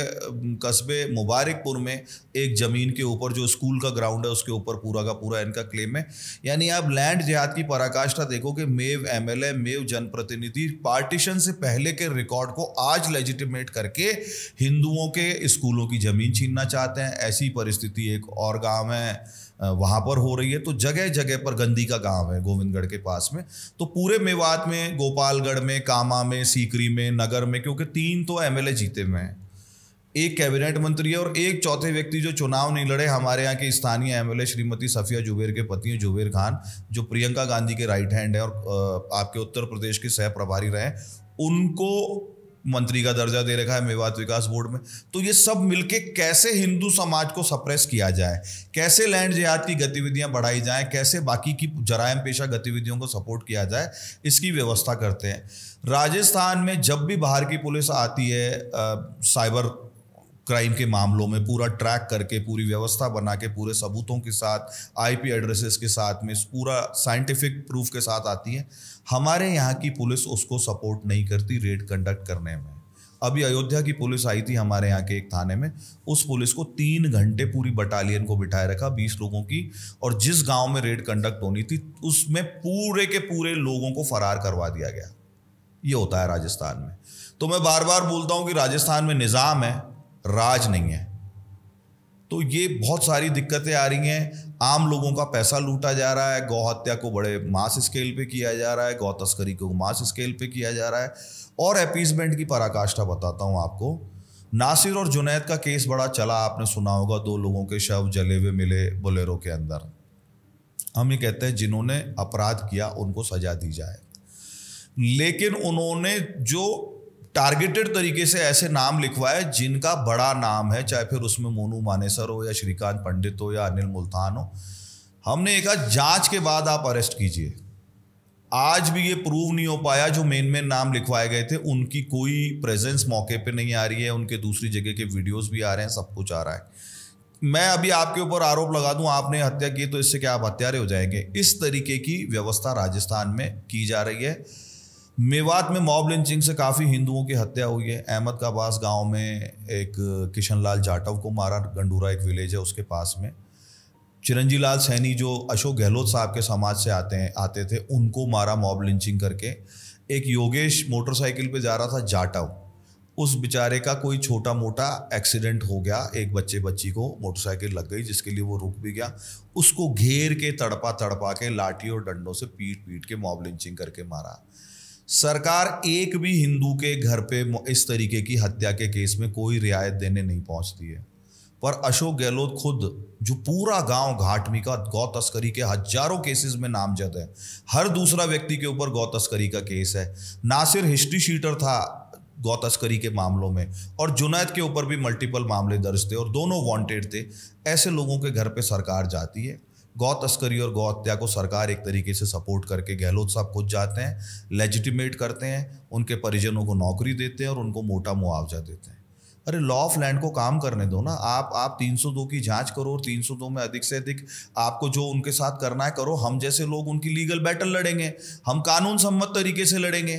कस्बे मुबारकपुर में एक ज़मीन के ऊपर जो स्कूल का ग्राउंड है उसके ऊपर पूरा का पूरा इनका क्लेम है। यानी आप लैंड जिहाद की पराकाष्ठा देखो कि मेव एमएलए मेव जनप्रतिनिधि पार्टीशन से पहले के रिकॉर्ड को आज लेजिटिमेट करके हिंदुओं के स्कूलों की ज़मीन छीनना चाहते हैं। ऐसी परिस्थिति एक और गाँव है वहाँ पर हो रही है। तो जगह जगह पर, गंदी का गांव है गोविंदगढ़ के पास में, तो पूरे मेवात में, गोपालगढ़ में, कामा में, सीकरी में, नगर में, क्योंकि 3 तो एमएलए जीते हुए हैं, एक कैबिनेट मंत्री है और एक चौथे व्यक्ति जो चुनाव नहीं लड़े, हमारे यहाँ के स्थानीय एमएलए श्रीमती सफिया जुबैर के पति हैं जुबैर खान, जो प्रियंका गांधी के राइट हैंड है और आपके उत्तर प्रदेश के सह प्रभारी रहे, उनको मंत्री का दर्जा दे रखा है मेवात विकास बोर्ड में। तो ये सब मिलके कैसे हिंदू समाज को सप्रेस किया जाए, कैसे लैंड जिहाद की गतिविधियां बढ़ाई जाएं, कैसे बाकी की जराइम पेशा गतिविधियों को सपोर्ट किया जाए, इसकी व्यवस्था करते हैं। राजस्थान में जब भी बाहर की पुलिस आती है साइबर क्राइम के मामलों में पूरा ट्रैक करके, पूरी व्यवस्था बना के, पूरे सबूतों के साथ, आईपी एड्रेसेस के साथ में, पूरा साइंटिफिक प्रूफ के साथ आती है, हमारे यहाँ की पुलिस उसको सपोर्ट नहीं करती रेड कंडक्ट करने में। अभी अयोध्या की पुलिस आई थी हमारे यहाँ के एक थाने में, उस पुलिस को 3 घंटे पूरी बटालियन को बिठाए रखा 20 लोगों की, और जिस गांव में रेड कंडक्ट होनी थी उसमें पूरे के पूरे लोगों को फरार करवा दिया गया। ये होता है राजस्थान में। तो मैं बार बार बोलता हूँ कि राजस्थान में निज़ाम है, राज नहीं है। तो ये बहुत सारी दिक्कतें आ रही हैं। आम लोगों का पैसा लूटा जा रहा है, गौ हत्या को बड़े मास स्केल पे किया जा रहा है, गौ तस्करी को मास स्केल पे किया जा रहा है। और अपीसमेंट की पराकाष्ठा बताता हूँ आपको। नासिर और जुनैद का केस बड़ा चला, आपने सुना होगा, 2 लोगों के शव जले हुए मिले बोलेरो के अंदर। हम ये कहते हैं जिन्होंने अपराध किया उनको सजा दी जाए, लेकिन उन्होंने जो टारगेटेड तरीके से ऐसे नाम लिखवाए जिनका बड़ा नाम है, चाहे फिर उसमें मोनू मानेसर हो या श्रीकांत पंडित हो या अनिल मुल्तान हो, हमने कहा जांच के बाद आप अरेस्ट कीजिए। आज भी ये प्रूव नहीं हो पाया जो मेन नाम लिखवाए गए थे उनकी कोई प्रेजेंस मौके पे नहीं आ रही है, उनके दूसरी जगह के वीडियोस भी आ रहे हैं, सब कुछ आ रहा है। मैं अभी आपके ऊपर आरोप लगा दूं आपने हत्या की तो इससे क्या आप हत्यारे हो जाएंगे? इस तरीके की व्यवस्था राजस्थान में की जा रही है। मेवात में मॉब लिंचिंग से काफ़ी हिंदुओं की हत्या हुई है। अहमद का बास गाँव में एक किशन लाल जाटव को मारा, गंडूरा एक विलेज है उसके पास में। चिरंजी लाल सैनी जो अशोक गहलोत साहब के समाज से आते थे, उनको मारा मॉब लिंचिंग करके। एक योगेश मोटरसाइकिल पे जा रहा था जाटव, उस बेचारे का कोई छोटा मोटा एक्सीडेंट हो गया, एक बच्ची को मोटरसाइकिल लग गई जिसके लिए वो रुक भी गया, उसको घेर के तड़पा के लाठी और डंडों से पीट के मॉब लिंचिंग करके मारा। सरकार एक भी हिंदू के घर पे इस तरीके की हत्या के केस में कोई रियायत देने नहीं पहुंचती है। पर अशोक गहलोत खुद, जो पूरा गांव घाटमी का गौ तस्करी के हजारों केसेस में नामजद है, हर दूसरा व्यक्ति के ऊपर गौ तस्करी का केस है। नासिर हिस्ट्री शीटर था गौ तस्करी के मामलों में, और जुनैद के ऊपर भी मल्टीपल मामले दर्ज थे और दोनों वांटेड थे। ऐसे लोगों के घर पे सरकार जाती है। गौ तस्करी और गौ हत्या को सरकार एक तरीके से सपोर्ट करके, गहलोत साहब खुद जाते हैं, लेजिटिमेट करते हैं, उनके परिजनों को नौकरी देते हैं और उनको मोटा मुआवजा देते हैं। अरे लॉ ऑफ लैंड को काम करने दो ना। आप 302 की जांच करो और 302 में अधिक से अधिक आपको जो उनके साथ करना है करो। हम जैसे लोग उनकी लीगल बैटल लड़ेंगे, हम कानून सम्मत तरीके से लड़ेंगे।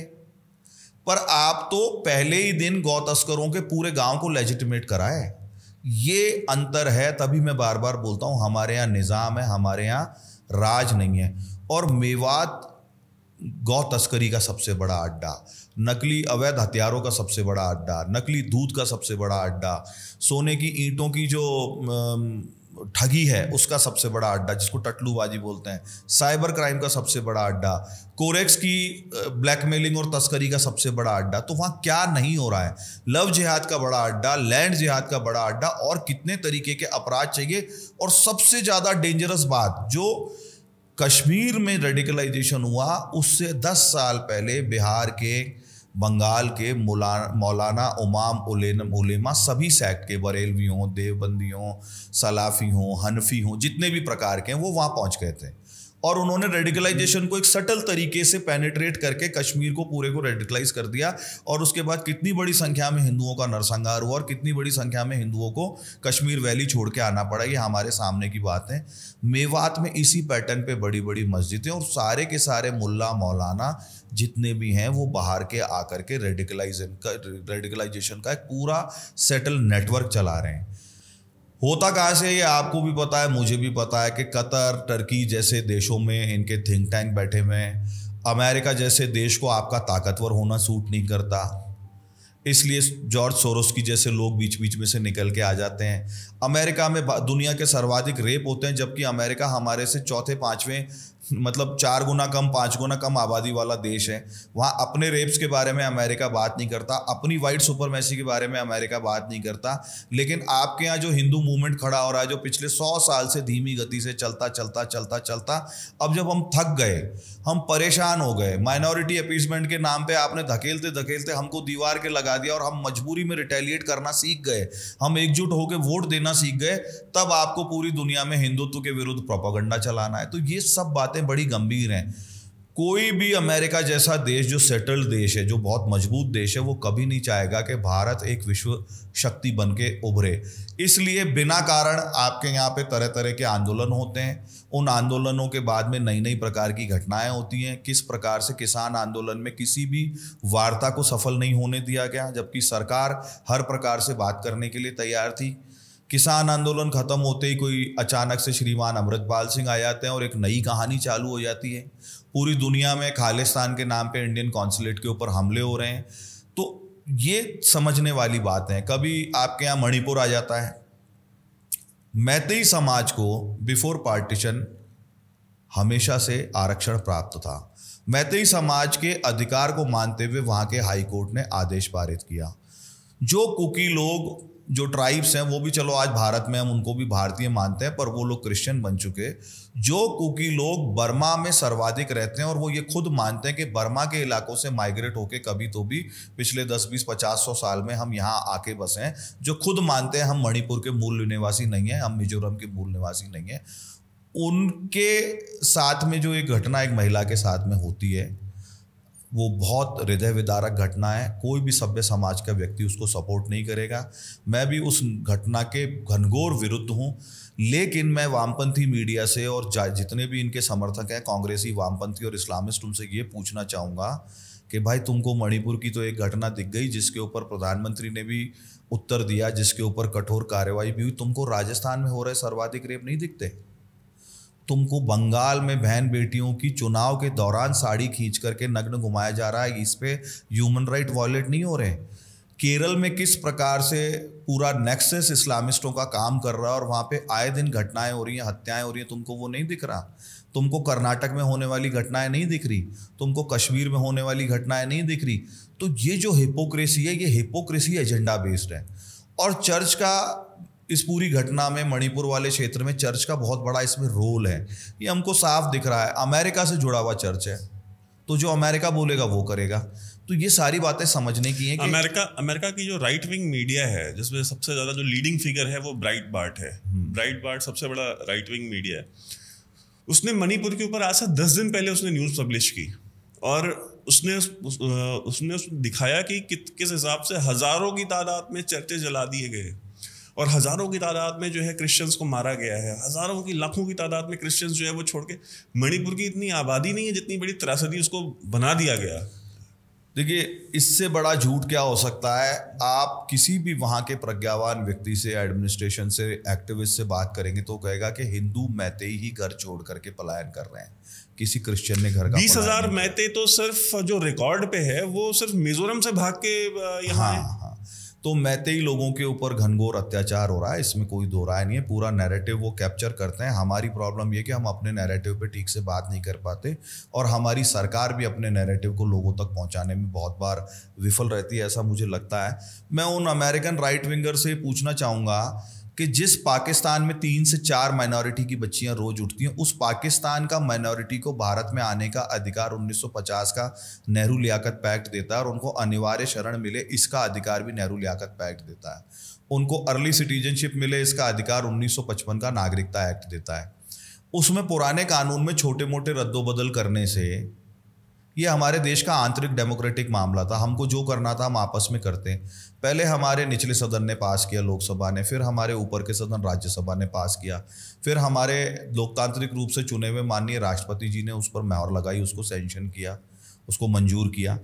पर आप तो पहले ही दिन गौ तस्करों के पूरे गांव को लेजिटिमेट कराए। ये अंतर है। तभी मैं बार बार बोलता हूं हमारे यहाँ निज़ाम है, हमारे यहाँ राज नहीं है। और मेवात गौ तस्करी का सबसे बड़ा अड्डा, नकली अवैध हथियारों का सबसे बड़ा अड्डा, नकली दूध का सबसे बड़ा अड्डा, सोने की ईंटों की जो ठगी है उसका सबसे बड़ा अड्डा जिसको टटलूबाजी बोलते हैं, साइबर क्राइम का सबसे बड़ा अड्डा, कोरेक्स की ब्लैकमेलिंग और तस्करी का सबसे बड़ा अड्डा। तो वहाँ क्या नहीं हो रहा है? लव जिहाद का बड़ा अड्डा, लैंड जिहाद का बड़ा अड्डा, और कितने तरीके के अपराध चाहिए। और सबसे ज़्यादा डेंजरस बात, जो कश्मीर में रेडिकलाइजेशन हुआ उससे 10 साल पहले बिहार के, बंगाल के मौलाना उमाम उलेमा सभी सेक्ट के, बरेलवी हों, देवबंदी हों, सलाफी हों, हनफी हों, जितने भी प्रकार के हैं वो वहाँ पहुँच गए थे और उन्होंने रेडिकलाइजेशन को एक सटल तरीके से पेनिट्रेट करके कश्मीर को पूरे को रेडिकलाइज कर दिया, और उसके बाद कितनी बड़ी संख्या में हिंदुओं का नरसंहार हुआ और कितनी बड़ी संख्या में हिंदुओं को कश्मीर वैली छोड़ के आना पड़ा, ये हमारे सामने की बात है। मेवात में इसी पैटर्न पे बड़ी बड़ी मस्जिदें और सारे के सारे मुल्ला मौलाना जितने भी हैं वो बाहर के आकर के रेडिकलाइजेशन का एक पूरा सेटल नेटवर्क चला रहे हैं। होता कहाँ से ये आपको भी पता है, मुझे भी पता है कि कतर, टर्की जैसे देशों में इनके थिंक टैंक बैठे हुए हैं। अमेरिका जैसे देश को आपका ताकतवर होना सूट नहीं करता, इसलिए जॉर्ज सोरोस की जैसे लोग बीच बीच में से निकल के आ जाते हैं। अमेरिका में दुनिया के सर्वाधिक रेप होते हैं, जबकि अमेरिका हमारे से चौथे पांचवें मतलब 4 गुना कम 5 गुना कम आबादी वाला देश है। वहाँ अपने रेप्स के बारे में अमेरिका बात नहीं करता, अपनी वाइट सुपरमेसी के बारे में अमेरिका बात नहीं करता। लेकिन आपके यहाँ जो हिंदू मूवमेंट खड़ा हो रहा है, जो पिछले 100 साल से धीमी गति से चलता चलता चलता चलता, अब जब हम थक गए, हम परेशान हो गए, माइनॉरिटी अपीसमेंट के नाम पे आपने धकेलते धकेलते हमको दीवार के लगा दिया और हम मजबूरी में रिटेलिएट करना सीख गए, हम एकजुट होकर वोट देना सीख गए, तब आपको पूरी दुनिया में हिंदुत्व के विरुद्ध प्रोपेगेंडा चलाना है। तो ये सब बातें बड़ी गंभीर हैं। कोई भी अमेरिका जैसा देश जो सेटल्ड देश है, जो बहुत मजबूत देश है, वो कभी नहीं चाहेगा कि भारत एक विश्व शक्ति बन के उभरे। इसलिए बिना कारण आपके यहाँ पे तरह तरह के आंदोलन होते हैं। उन आंदोलनों के बाद में नई नई प्रकार की घटनाएं होती हैं। किस प्रकार से किसान आंदोलन में किसी भी वार्ता को सफल नहीं होने दिया गया, जबकि सरकार हर प्रकार से बात करने के लिए तैयार थी। किसान आंदोलन खत्म होते ही कोई अचानक से श्रीमान अमृतपाल सिंह आ जाते हैं और एक नई कहानी चालू हो जाती है। पूरी दुनिया में खालिस्तान के नाम पे इंडियन कॉन्सुलेट के ऊपर हमले हो रहे हैं। तो ये समझने वाली बात है। कभी आपके यहाँ मणिपुर आ जाता है। मैतेई समाज को बिफोर पार्टीशन हमेशा से आरक्षण प्राप्त था। मैतेई समाज के अधिकार को मानते हुए वहाँ के हाई कोर्ट ने आदेश पारित किया। जो कुकी लोग, जो ट्राइब्स हैं, वो भी चलो आज भारत में हम उनको भी भारतीय मानते हैं, पर वो लोग क्रिश्चियन बन चुके। जो कुकी लोग बर्मा में सर्वाधिक रहते हैं और वो ये खुद मानते हैं कि बर्मा के इलाकों से माइग्रेट होके कभी तो भी पिछले 10, 20, 50, 100 साल में हम यहाँ आके बसे हैं, जो खुद मानते हैं हम मणिपुर के मूल निवासी नहीं हैं, हम मिजोरम के मूल निवासी नहीं हैं, उनके साथ में जो एक घटना एक महिला के साथ में होती है, वो बहुत हृदय विदारक घटना है। कोई भी सभ्य समाज का व्यक्ति उसको सपोर्ट नहीं करेगा। मैं भी उस घटना के घनघोर विरुद्ध हूँ, लेकिन मैं वामपंथी मीडिया से और जितने भी इनके समर्थक हैं, कांग्रेसी, वामपंथी और इस्लामिस्ट, उनसे ये पूछना चाहूँगा कि भाई तुमको मणिपुर की तो एक घटना दिख गई जिसके ऊपर प्रधानमंत्री ने भी उत्तर दिया, जिसके ऊपर कठोर कार्रवाई भी हुई। तुमको राजस्थान में हो रहे सर्वाधिक रेप नहीं दिखते? तुमको बंगाल में बहन बेटियों की चुनाव के दौरान साड़ी खींच करके नग्न घुमाया जा रहा है, इस पे ह्यूमन राइट वायलेट नहीं हो रहे? केरल में किस प्रकार से पूरा नेक्सस इस्लामिस्टों का काम कर रहा है और वहाँ पे आए दिन घटनाएं हो रही हैं, हत्याएं हो रही हैं, तुमको वो नहीं दिख रहा? तुमको कर्नाटक में होने वाली घटनाएं नहीं दिख रही? तुमको कश्मीर में होने वाली घटनाएं नहीं दिख रही? तो ये जो हिपोक्रेसी है, ये हिपोक्रेसी एजेंडा बेस्ड है। और चर्च का इस पूरी घटना में, मणिपुर वाले क्षेत्र में चर्च का बहुत बड़ा इसमें रोल है, ये हमको साफ दिख रहा है। अमेरिका से जुड़ा हुआ चर्च है, तो जो अमेरिका बोलेगा वो करेगा। तो ये सारी बातें समझने की हैं कि अमेरिका की जो राइट विंग मीडिया है, जिसमें सबसे ज़्यादा जो लीडिंग फिगर है वो ब्राइटबार्ट है। ब्राइटबार्ट सबसे बड़ा राइट विंग मीडिया है। उसने मणिपुर के ऊपर आज से 10 दिन पहले उसने न्यूज़ पब्लिश की और उसने दिखाया कि किस हिसाब से हज़ारों की तादाद में चर्चें जला दिए गए और हज़ारों की तादाद में जो है क्रिश्चियंस को मारा गया है। हज़ारों की, लाखों की तादाद में क्रिश्चियंस जो है वो छोड़ के, मणिपुर की इतनी आबादी नहीं है जितनी बड़ी त्रासदी उसको बना दिया गया। देखिए, इससे बड़ा झूठ क्या हो सकता है? आप किसी भी वहाँ के प्रज्ञावान व्यक्ति से, एडमिनिस्ट्रेशन से, एक्टिविस्ट से बात करेंगे तो कहेगा कि हिंदू मैतेई ही घर छोड़ करके पलायन कर रहे हैं, किसी क्रिश्चियन ने घर का 20,000 मैतेई तो सिर्फ जो रिकॉर्ड पे है वो सिर्फ मिजोरम से भाग के यहाँ है। हाँ। तो मैतेई लोगों के ऊपर घनघोर अत्याचार हो रहा है, इसमें कोई दो राय नहीं है। पूरा नैरेटिव वो कैप्चर करते हैं। हमारी प्रॉब्लम ये कि हम अपने नैरेटिव पे ठीक से बात नहीं कर पाते और हमारी सरकार भी अपने नैरेटिव को लोगों तक पहुंचाने में बहुत बार विफल रहती है, ऐसा मुझे लगता है। मैं उन अमेरिकन राइट विंगर से पूछना चाहूँगा कि जिस पाकिस्तान में 3 से 4 माइनॉरिटी की बच्चियां रोज उठती हैं, उस पाकिस्तान का माइनॉरिटी को भारत में आने का अधिकार 1950 का नेहरू लियाकत पैक्ट देता है और उनको अनिवार्य शरण मिले इसका अधिकार भी नेहरू लियाकत पैक्ट देता है। उनको अर्ली सिटीजनशिप मिले इसका अधिकार 1955 का नागरिकता एक्ट देता है। उसमें पुराने कानून में छोटे मोटे रद्दोबदल करने से, ये हमारे देश का आंतरिक डेमोक्रेटिक मामला था। हमको जो करना था हम आपस में करते हैं। पहले हमारे निचले सदन ने पास किया, लोकसभा ने, फिर हमारे ऊपर के सदन राज्यसभा ने पास किया, फिर हमारे लोकतांत्रिक रूप से चुने हुए माननीय राष्ट्रपति जी ने उस पर मोहर लगाई, उसको सैंक्शन किया, उसको मंजूर किया।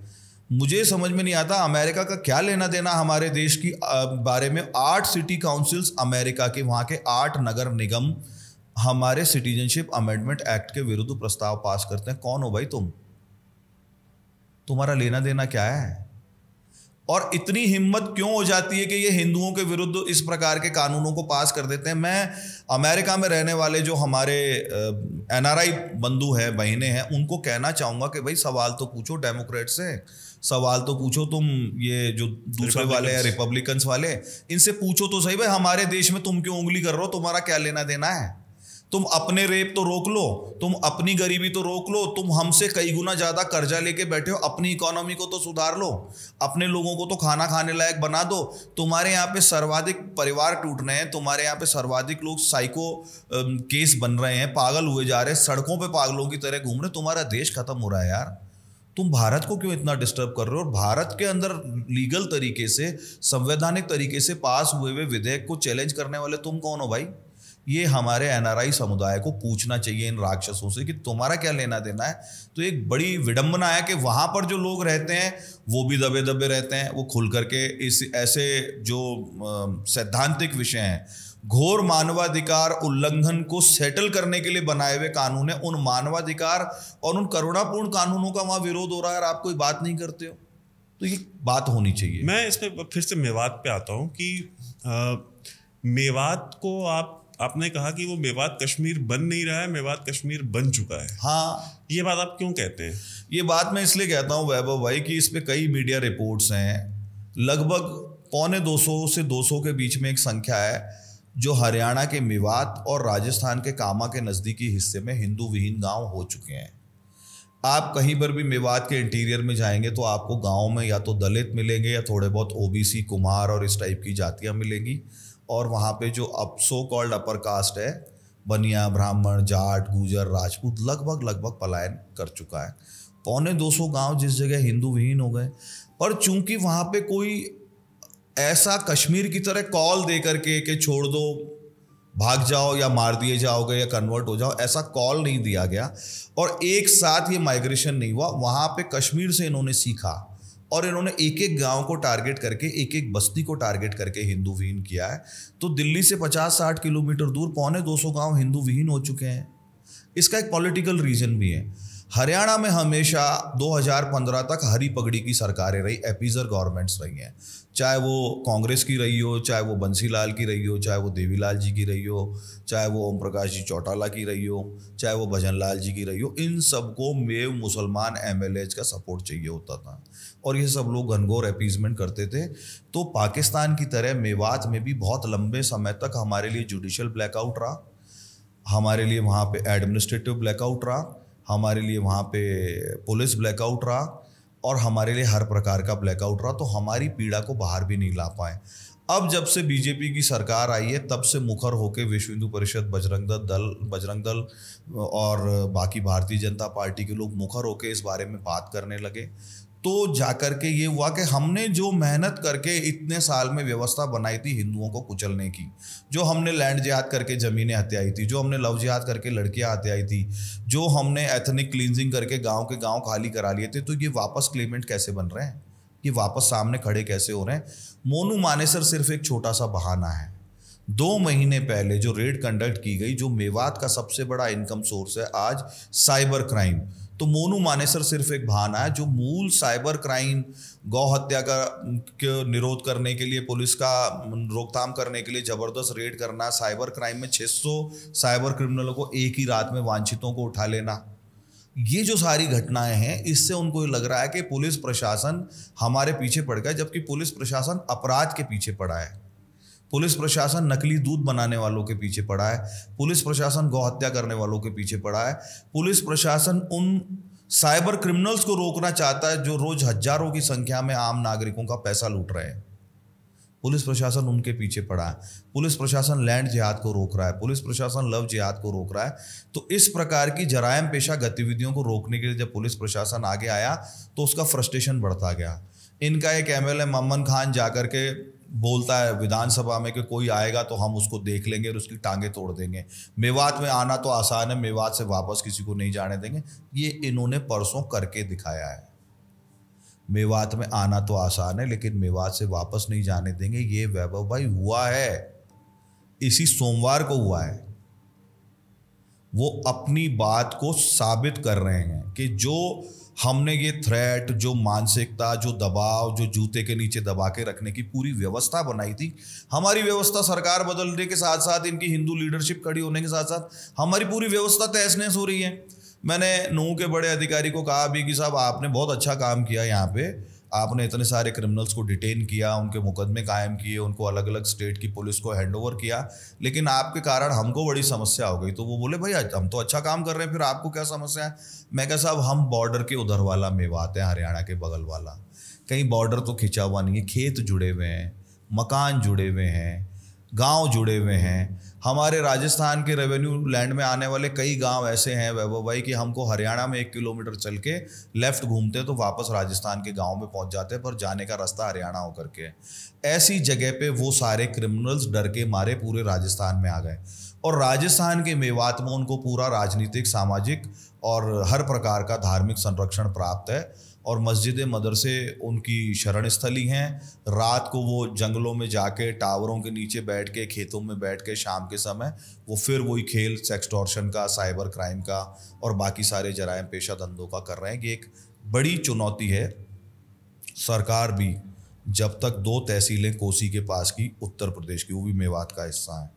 मुझे समझ में नहीं आता अमेरिका का क्या लेना देना हमारे देश की बारे में। 8 सिटी काउंसिल्स अमेरिका के, वहाँ के 8 नगर निगम हमारे सिटीजनशिप अमेंडमेंट एक्ट के विरुद्ध प्रस्ताव पास करते हैं। कौन हो भाई तुम? तुम्हारा लेना देना क्या है? और इतनी हिम्मत क्यों हो जाती है कि ये हिंदुओं के विरुद्ध इस प्रकार के कानूनों को पास कर देते हैं? मैं अमेरिका में रहने वाले जो हमारे एनआरआई बंधु हैं, बहनें हैं, उनको कहना चाहूँगा कि भाई सवाल तो पूछो डेमोक्रेट से, सवाल तो पूछो तुम ये जो दूसरे वाले हैं रिपब्लिकन्स वाले, इनसे पूछो तो सही भाई हमारे देश में तुम क्यों उंगली कर रहे हो? तुम्हारा क्या लेना देना है? तुम अपने रेप तो रोक लो, तुम अपनी गरीबी तो रोक लो, तुम हमसे कई गुना ज्यादा कर्जा लेके बैठे हो, अपनी इकोनॉमी को तो सुधार लो, अपने लोगों को तो खाना खाने लायक बना दो। तुम्हारे यहाँ पे सर्वाधिक परिवार टूट रहे हैं, तुम्हारे यहाँ पे सर्वाधिक लोग साइको केस बन रहे हैं, पागल हुए जा रहे हैं, सड़कों पे पागलों की तरह घूम रहे, तुम्हारा देश खत्म हो रहा है यार। तुम भारत को क्यों इतना डिस्टर्ब कर रहे हो? और भारत के अंदर लीगल तरीके से, संवैधानिक तरीके से पास हुए विधेयक को चैलेंज करने वाले तुम कौन हो भाई? ये हमारे एनआरआई समुदाय को पूछना चाहिए इन राक्षसों से कि तुम्हारा क्या लेना देना है। तो एक बड़ी विडंबना है कि वहाँ पर जो लोग रहते हैं वो भी दबे दबे रहते हैं, वो खुल करके इस ऐसे जो सैद्धांतिक विषय हैं, घोर मानवाधिकार उल्लंघन को सेटल करने के लिए बनाए हुए कानून है, उन मानवाधिकार और उन करुणापूर्ण कानूनों का वहाँ विरोध हो रहा है और आप कोई बात नहीं करते हो। तो ये बात होनी चाहिए। मैं इसमें फिर से मेवात पे आता हूँ कि मेवात को आपने कहा कि वो मेवात कश्मीर बन नहीं रहा है, मेवात कश्मीर बन चुका है। हाँ, ये बात आप क्यों कहते हैं? ये बात मैं इसलिए कहता हूँ वैभव भाई कि इस पे कई मीडिया रिपोर्ट्स हैं, लगभग 125 से 200 के बीच में एक संख्या है जो हरियाणा के मेवात और राजस्थान के कामा के नज़दीकी हिस्से में हिंदू विहीन गांव हो चुके हैं। आप कहीं पर भी मेवात के इंटीरियर में जाएंगे तो आपको गाँव में या तो दलित मिलेंगे या थोड़े बहुत ओबीसी, कुमार और इस टाइप की जातियाँ मिलेंगी। और वहाँ पे जो अब सो कॉल्ड अपर कास्ट है, बनिया, ब्राह्मण, जाट, गुजर, राजपूत, लगभग पलायन कर चुका है। 125 गांव जिस जगह हिंदू विहीन हो गए, पर चूंकि वहाँ पे कोई ऐसा कश्मीर की तरह कॉल दे करके कि छोड़ दो, भाग जाओ या मार दिए जाओगे या कन्वर्ट हो जाओ, ऐसा कॉल नहीं दिया गया और एक साथ ये माइग्रेशन नहीं हुआ। वहाँ पे कश्मीर से इन्होंने सीखा और इन्होंने एक एक गांव को टारगेट करके, एक एक बस्ती को टारगेट करके हिंदू विहीन किया है। तो दिल्ली से 50-60 किलोमीटर दूर 125 गांव हिंदू विहीन हो चुके हैं। इसका एक पॉलिटिकल रीजन भी है। हरियाणा में हमेशा 2015 तक हरी पगड़ी की सरकारें रही, एपीजर गवर्नमेंट्स रही हैं, चाहे वो कांग्रेस की रही हो, चाहे वो बंसीलाल की रही हो, चाहे वो देवीलाल जी की रही हो, चाहे वो ओम प्रकाश जी चौटाला की रही हो, चाहे वो भजन लाल जी की रही हो। इन सबको मेव मुसलमान एमएलएज का सपोर्ट चाहिए होता था और ये सब लोग घनघोर अपीजमेंट करते थे। तो पाकिस्तान की तरह मेवात में भी बहुत लंबे समय तक हमारे लिए जुडिशियल ब्लैकआउट रहा, हमारे लिए वहाँ पे एडमिनिस्ट्रेटिव ब्लैकआउट रहा, हमारे लिए वहाँ पे पुलिस ब्लैकआउट रहा और हमारे लिए हर प्रकार का ब्लैकआउट रहा। तो हमारी पीड़ा को बाहर भी नहीं ला पाए। अब जब से बीजेपी की सरकार आई है तब से मुखर होकर विश्व हिंदू परिषद, बजरंग दल और बाकी भारतीय जनता पार्टी के लोग मुखर होकर इस बारे में बात करने लगे। तो जाकर के ये हुआ कि हमने जो मेहनत करके इतने साल में व्यवस्था बनाई थी हिंदुओं को कुचलने की, जो हमने लैंड जिहाद करके ज़मीनें हत्याई थी, जो हमने लव जिहाद करके लड़कियां हत्याई थी, जो हमने एथनिक क्लींजिंग करके गांव के गांव खाली करा लिए थे, तो ये वापस क्लेमेंट कैसे बन रहे हैं? ये वापस सामने खड़े कैसे हो रहे हैं? मोनू मानेसर सिर्फ एक छोटा सा बहाना है। 2 महीने पहले जो रेड कंडक्ट की गई, जो मेवात का सबसे बड़ा इनकम सोर्स है आज साइबर क्राइम, तो मोनू मानेसर सिर्फ एक बहाना है। जो मूल साइबर क्राइम, गौ हत्या का निरोध करने के लिए, पुलिस का रोकथाम करने के लिए जबरदस्त रेड करना, साइबर क्राइम में 600 साइबर क्रिमिनलों को एक ही रात में वांछितों को उठा लेना, ये जो सारी घटनाएं हैं, इससे उनको लग रहा है कि पुलिस प्रशासन हमारे पीछे पड़ गया, जबकि पुलिस प्रशासन अपराध के पीछे पड़ा है। पुलिस प्रशासन नकली दूध बनाने वालों के पीछे पड़ा है, पुलिस प्रशासन गौ हत्या करने वालों के पीछे पड़ा है, पुलिस प्रशासन उन साइबर क्रिमिनल्स को रोकना चाहता है जो रोज हजारों की संख्या में आम नागरिकों का पैसा लूट रहे हैं। पुलिस प्रशासन उनके पीछे पड़ा है, पुलिस प्रशासन लैंड जिहाद को रोक रहा है, पुलिस प्रशासन लव जिहाद को रोक रहा है। तो इस प्रकार की जरायम पेशा गतिविधियों को रोकने के लिए जब पुलिस प्रशासन आगे आया तो उसका फ्रस्ट्रेशन बढ़ता गया। इनका एक एमएलए मम्मन खान जाकर के बोलता है विधानसभा में कि कोई आएगा तो हम उसको देख लेंगे और उसकी टांगे तोड़ देंगे, मेवात में आना तो आसान है, मेवात से वापस किसी को नहीं जाने देंगे। ये इन्होंने परसों करके दिखाया है। मेवात में आना तो आसान है लेकिन मेवात से वापस नहीं जाने देंगे, ये वैभव भाई हुआ है, इसी सोमवार को हुआ है। वो अपनी बात को साबित कर रहे हैं कि जो हमने ये थ्रेट, जो मानसिकता, जो दबाव, जो जूते के नीचे दबा के रखने की पूरी व्यवस्था बनाई थी, हमारी व्यवस्था सरकार बदलने के साथ साथ, इनकी हिंदू लीडरशिप खड़ी होने के साथ साथ हमारी पूरी व्यवस्था तहस नहस हो रही है। मैंने नूह के बड़े अधिकारी को कहा भी कि साहब आपने बहुत अच्छा काम किया, यहाँ पे आपने इतने सारे क्रिमिनल्स को डिटेन किया, उनके मुकदमे कायम किए, उनको अलग अलग स्टेट की पुलिस को हैंडओवर किया, लेकिन आपके कारण हमको बड़ी समस्या हो गई। तो वो बोले भाई हम तो अच्छा काम कर रहे हैं, फिर आपको क्या समस्या है? मैं कहा साहब हम बॉर्डर के उधर वाला मेवात है, हरियाणा के बगल वाला, कहीं बॉर्डर तो खिंचा हुआ नहीं है, खेत जुड़े हुए हैं, मकान जुड़े हुए हैं, गांव जुड़े हुए हैं। हमारे राजस्थान के रेवेन्यू लैंड में आने वाले कई गांव ऐसे हैं वैभव भाई कि हमको हरियाणा में 1 किलोमीटर चल के लेफ्ट घूमते तो वापस राजस्थान के गांव में पहुंच जाते, पर जाने का रास्ता हरियाणा होकर के। ऐसी जगह पे वो सारे क्रिमिनल्स डर के मारे पूरे राजस्थान में आ गए और राजस्थान के मेवात में उनको पूरा राजनीतिक, सामाजिक और हर प्रकार का धार्मिक संरक्षण प्राप्त है और मस्जिद मदरसे उनकी शरण स्थली हैं। रात को वो जंगलों में जाके टावरों के नीचे बैठ के, खेतों में बैठ के शाम के समय वो फिर वही खेल सेक्सटॉर्शन का, साइबर क्राइम का और बाकी सारे जराइम पेशा धंधों का कर रहे हैं। ये एक बड़ी चुनौती है। सरकार भी जब तक 2 तहसीलें कोसी के पास की, उत्तर प्रदेश की, वो भी मेवात का हिस्सा है,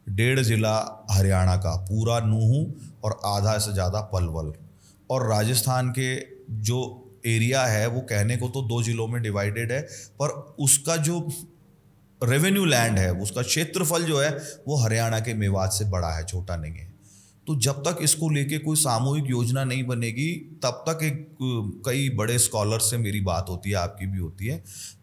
1.5 जिला हरियाणा का पूरा नूह और आधा से ज़्यादा पलवल, और राजस्थान के जो एरिया है वो कहने को तो 2 जिलों में डिवाइडेड है, पर उसका जो रेवेन्यू लैंड है, उसका क्षेत्रफल जो है वो हरियाणा के मेवात से बड़ा है, छोटा नहीं है। तो जब तक इसको लेके कोई सामूहिक योजना नहीं बनेगी तब तक कई बड़े स्कॉलर से मेरी बात होती है, आपकी भी होती है,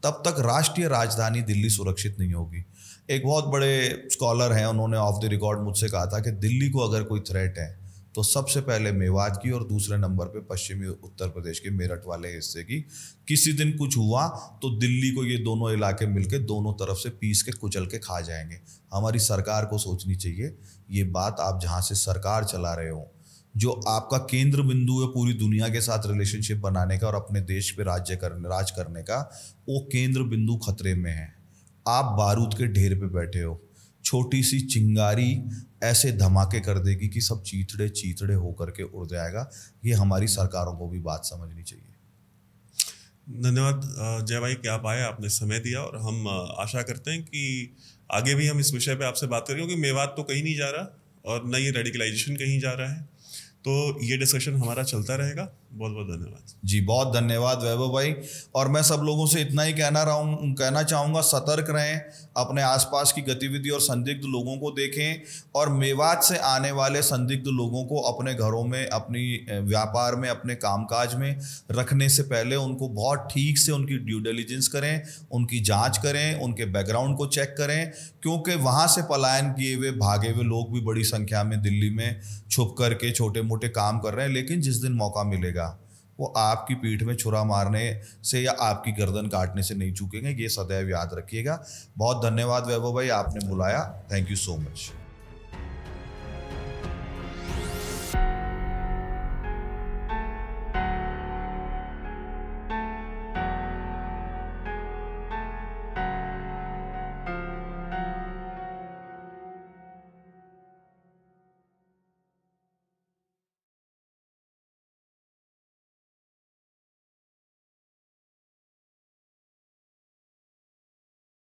तब तक राष्ट्रीय राजधानी दिल्ली सुरक्षित नहीं होगी। एक बहुत बड़े स्कॉलर हैं, उन्होंने ऑफ द रिकॉर्ड मुझसे कहा था कि दिल्ली को अगर कोई थ्रेट है तो सबसे पहले मेवात की और दूसरे नंबर पे पश्चिमी उत्तर प्रदेश के मेरठ वाले हिस्से की। किसी दिन कुछ हुआ तो दिल्ली को ये दोनों इलाके मिलके दोनों तरफ से पीस के कुचल के खा जाएंगे। हमारी सरकार को सोचनी चाहिए ये बात। आप जहाँ से सरकार चला रहे हो, जो आपका केंद्र बिंदु है पूरी दुनिया के साथ रिलेशनशिप बनाने का और अपने देश पे राज करने का, वो केंद्र बिंदु खतरे में है। आप बारूद के ढेर पे बैठे हो, छोटी सी चिंगारी ऐसे धमाके कर देगी कि सब चीथड़े चीथड़े होकर के उड़ जाएगा। ये हमारी सरकारों को भी बात समझनी चाहिए। धन्यवाद जय भाई कि आप आए, आपने समय दिया, और हम आशा करते हैं कि आगे भी हम इस विषय पे आपसे बात करें, क्योंकि मेवात तो कहीं नहीं जा रहा और न ही रेडिकलाइजेशन कहीं जा रहा है, तो ये डिस्कशन हमारा चलता रहेगा। बहुत बहुत धन्यवाद जी, बहुत धन्यवाद वैभव भाई। और मैं सब लोगों से इतना ही कहना चाहूँगा, सतर्क रहें, अपने आसपास की गतिविधि और संदिग्ध लोगों को देखें, और मेवात से आने वाले संदिग्ध लोगों को अपने घरों में, अपनी व्यापार में, अपने कामकाज में रखने से पहले उनको बहुत ठीक से उनकी ड्यू डिलिजेंस करें, उनकी जांच करें, उनके बैकग्राउंड को चेक करें, क्योंकि वहाँ से पलायन किए हुए, भागे हुए लोग भी बड़ी संख्या में दिल्ली में छुप करके छोटे मोटे काम कर रहे हैं। लेकिन जिस दिन मौका मिलेगा वो आपकी पीठ में छुरा मारने से या आपकी गर्दन काटने से नहीं चूकेंगे। ये सदैव याद रखिएगा। बहुत धन्यवाद वैभव भाई, आपने बुलाया। Thank you so much.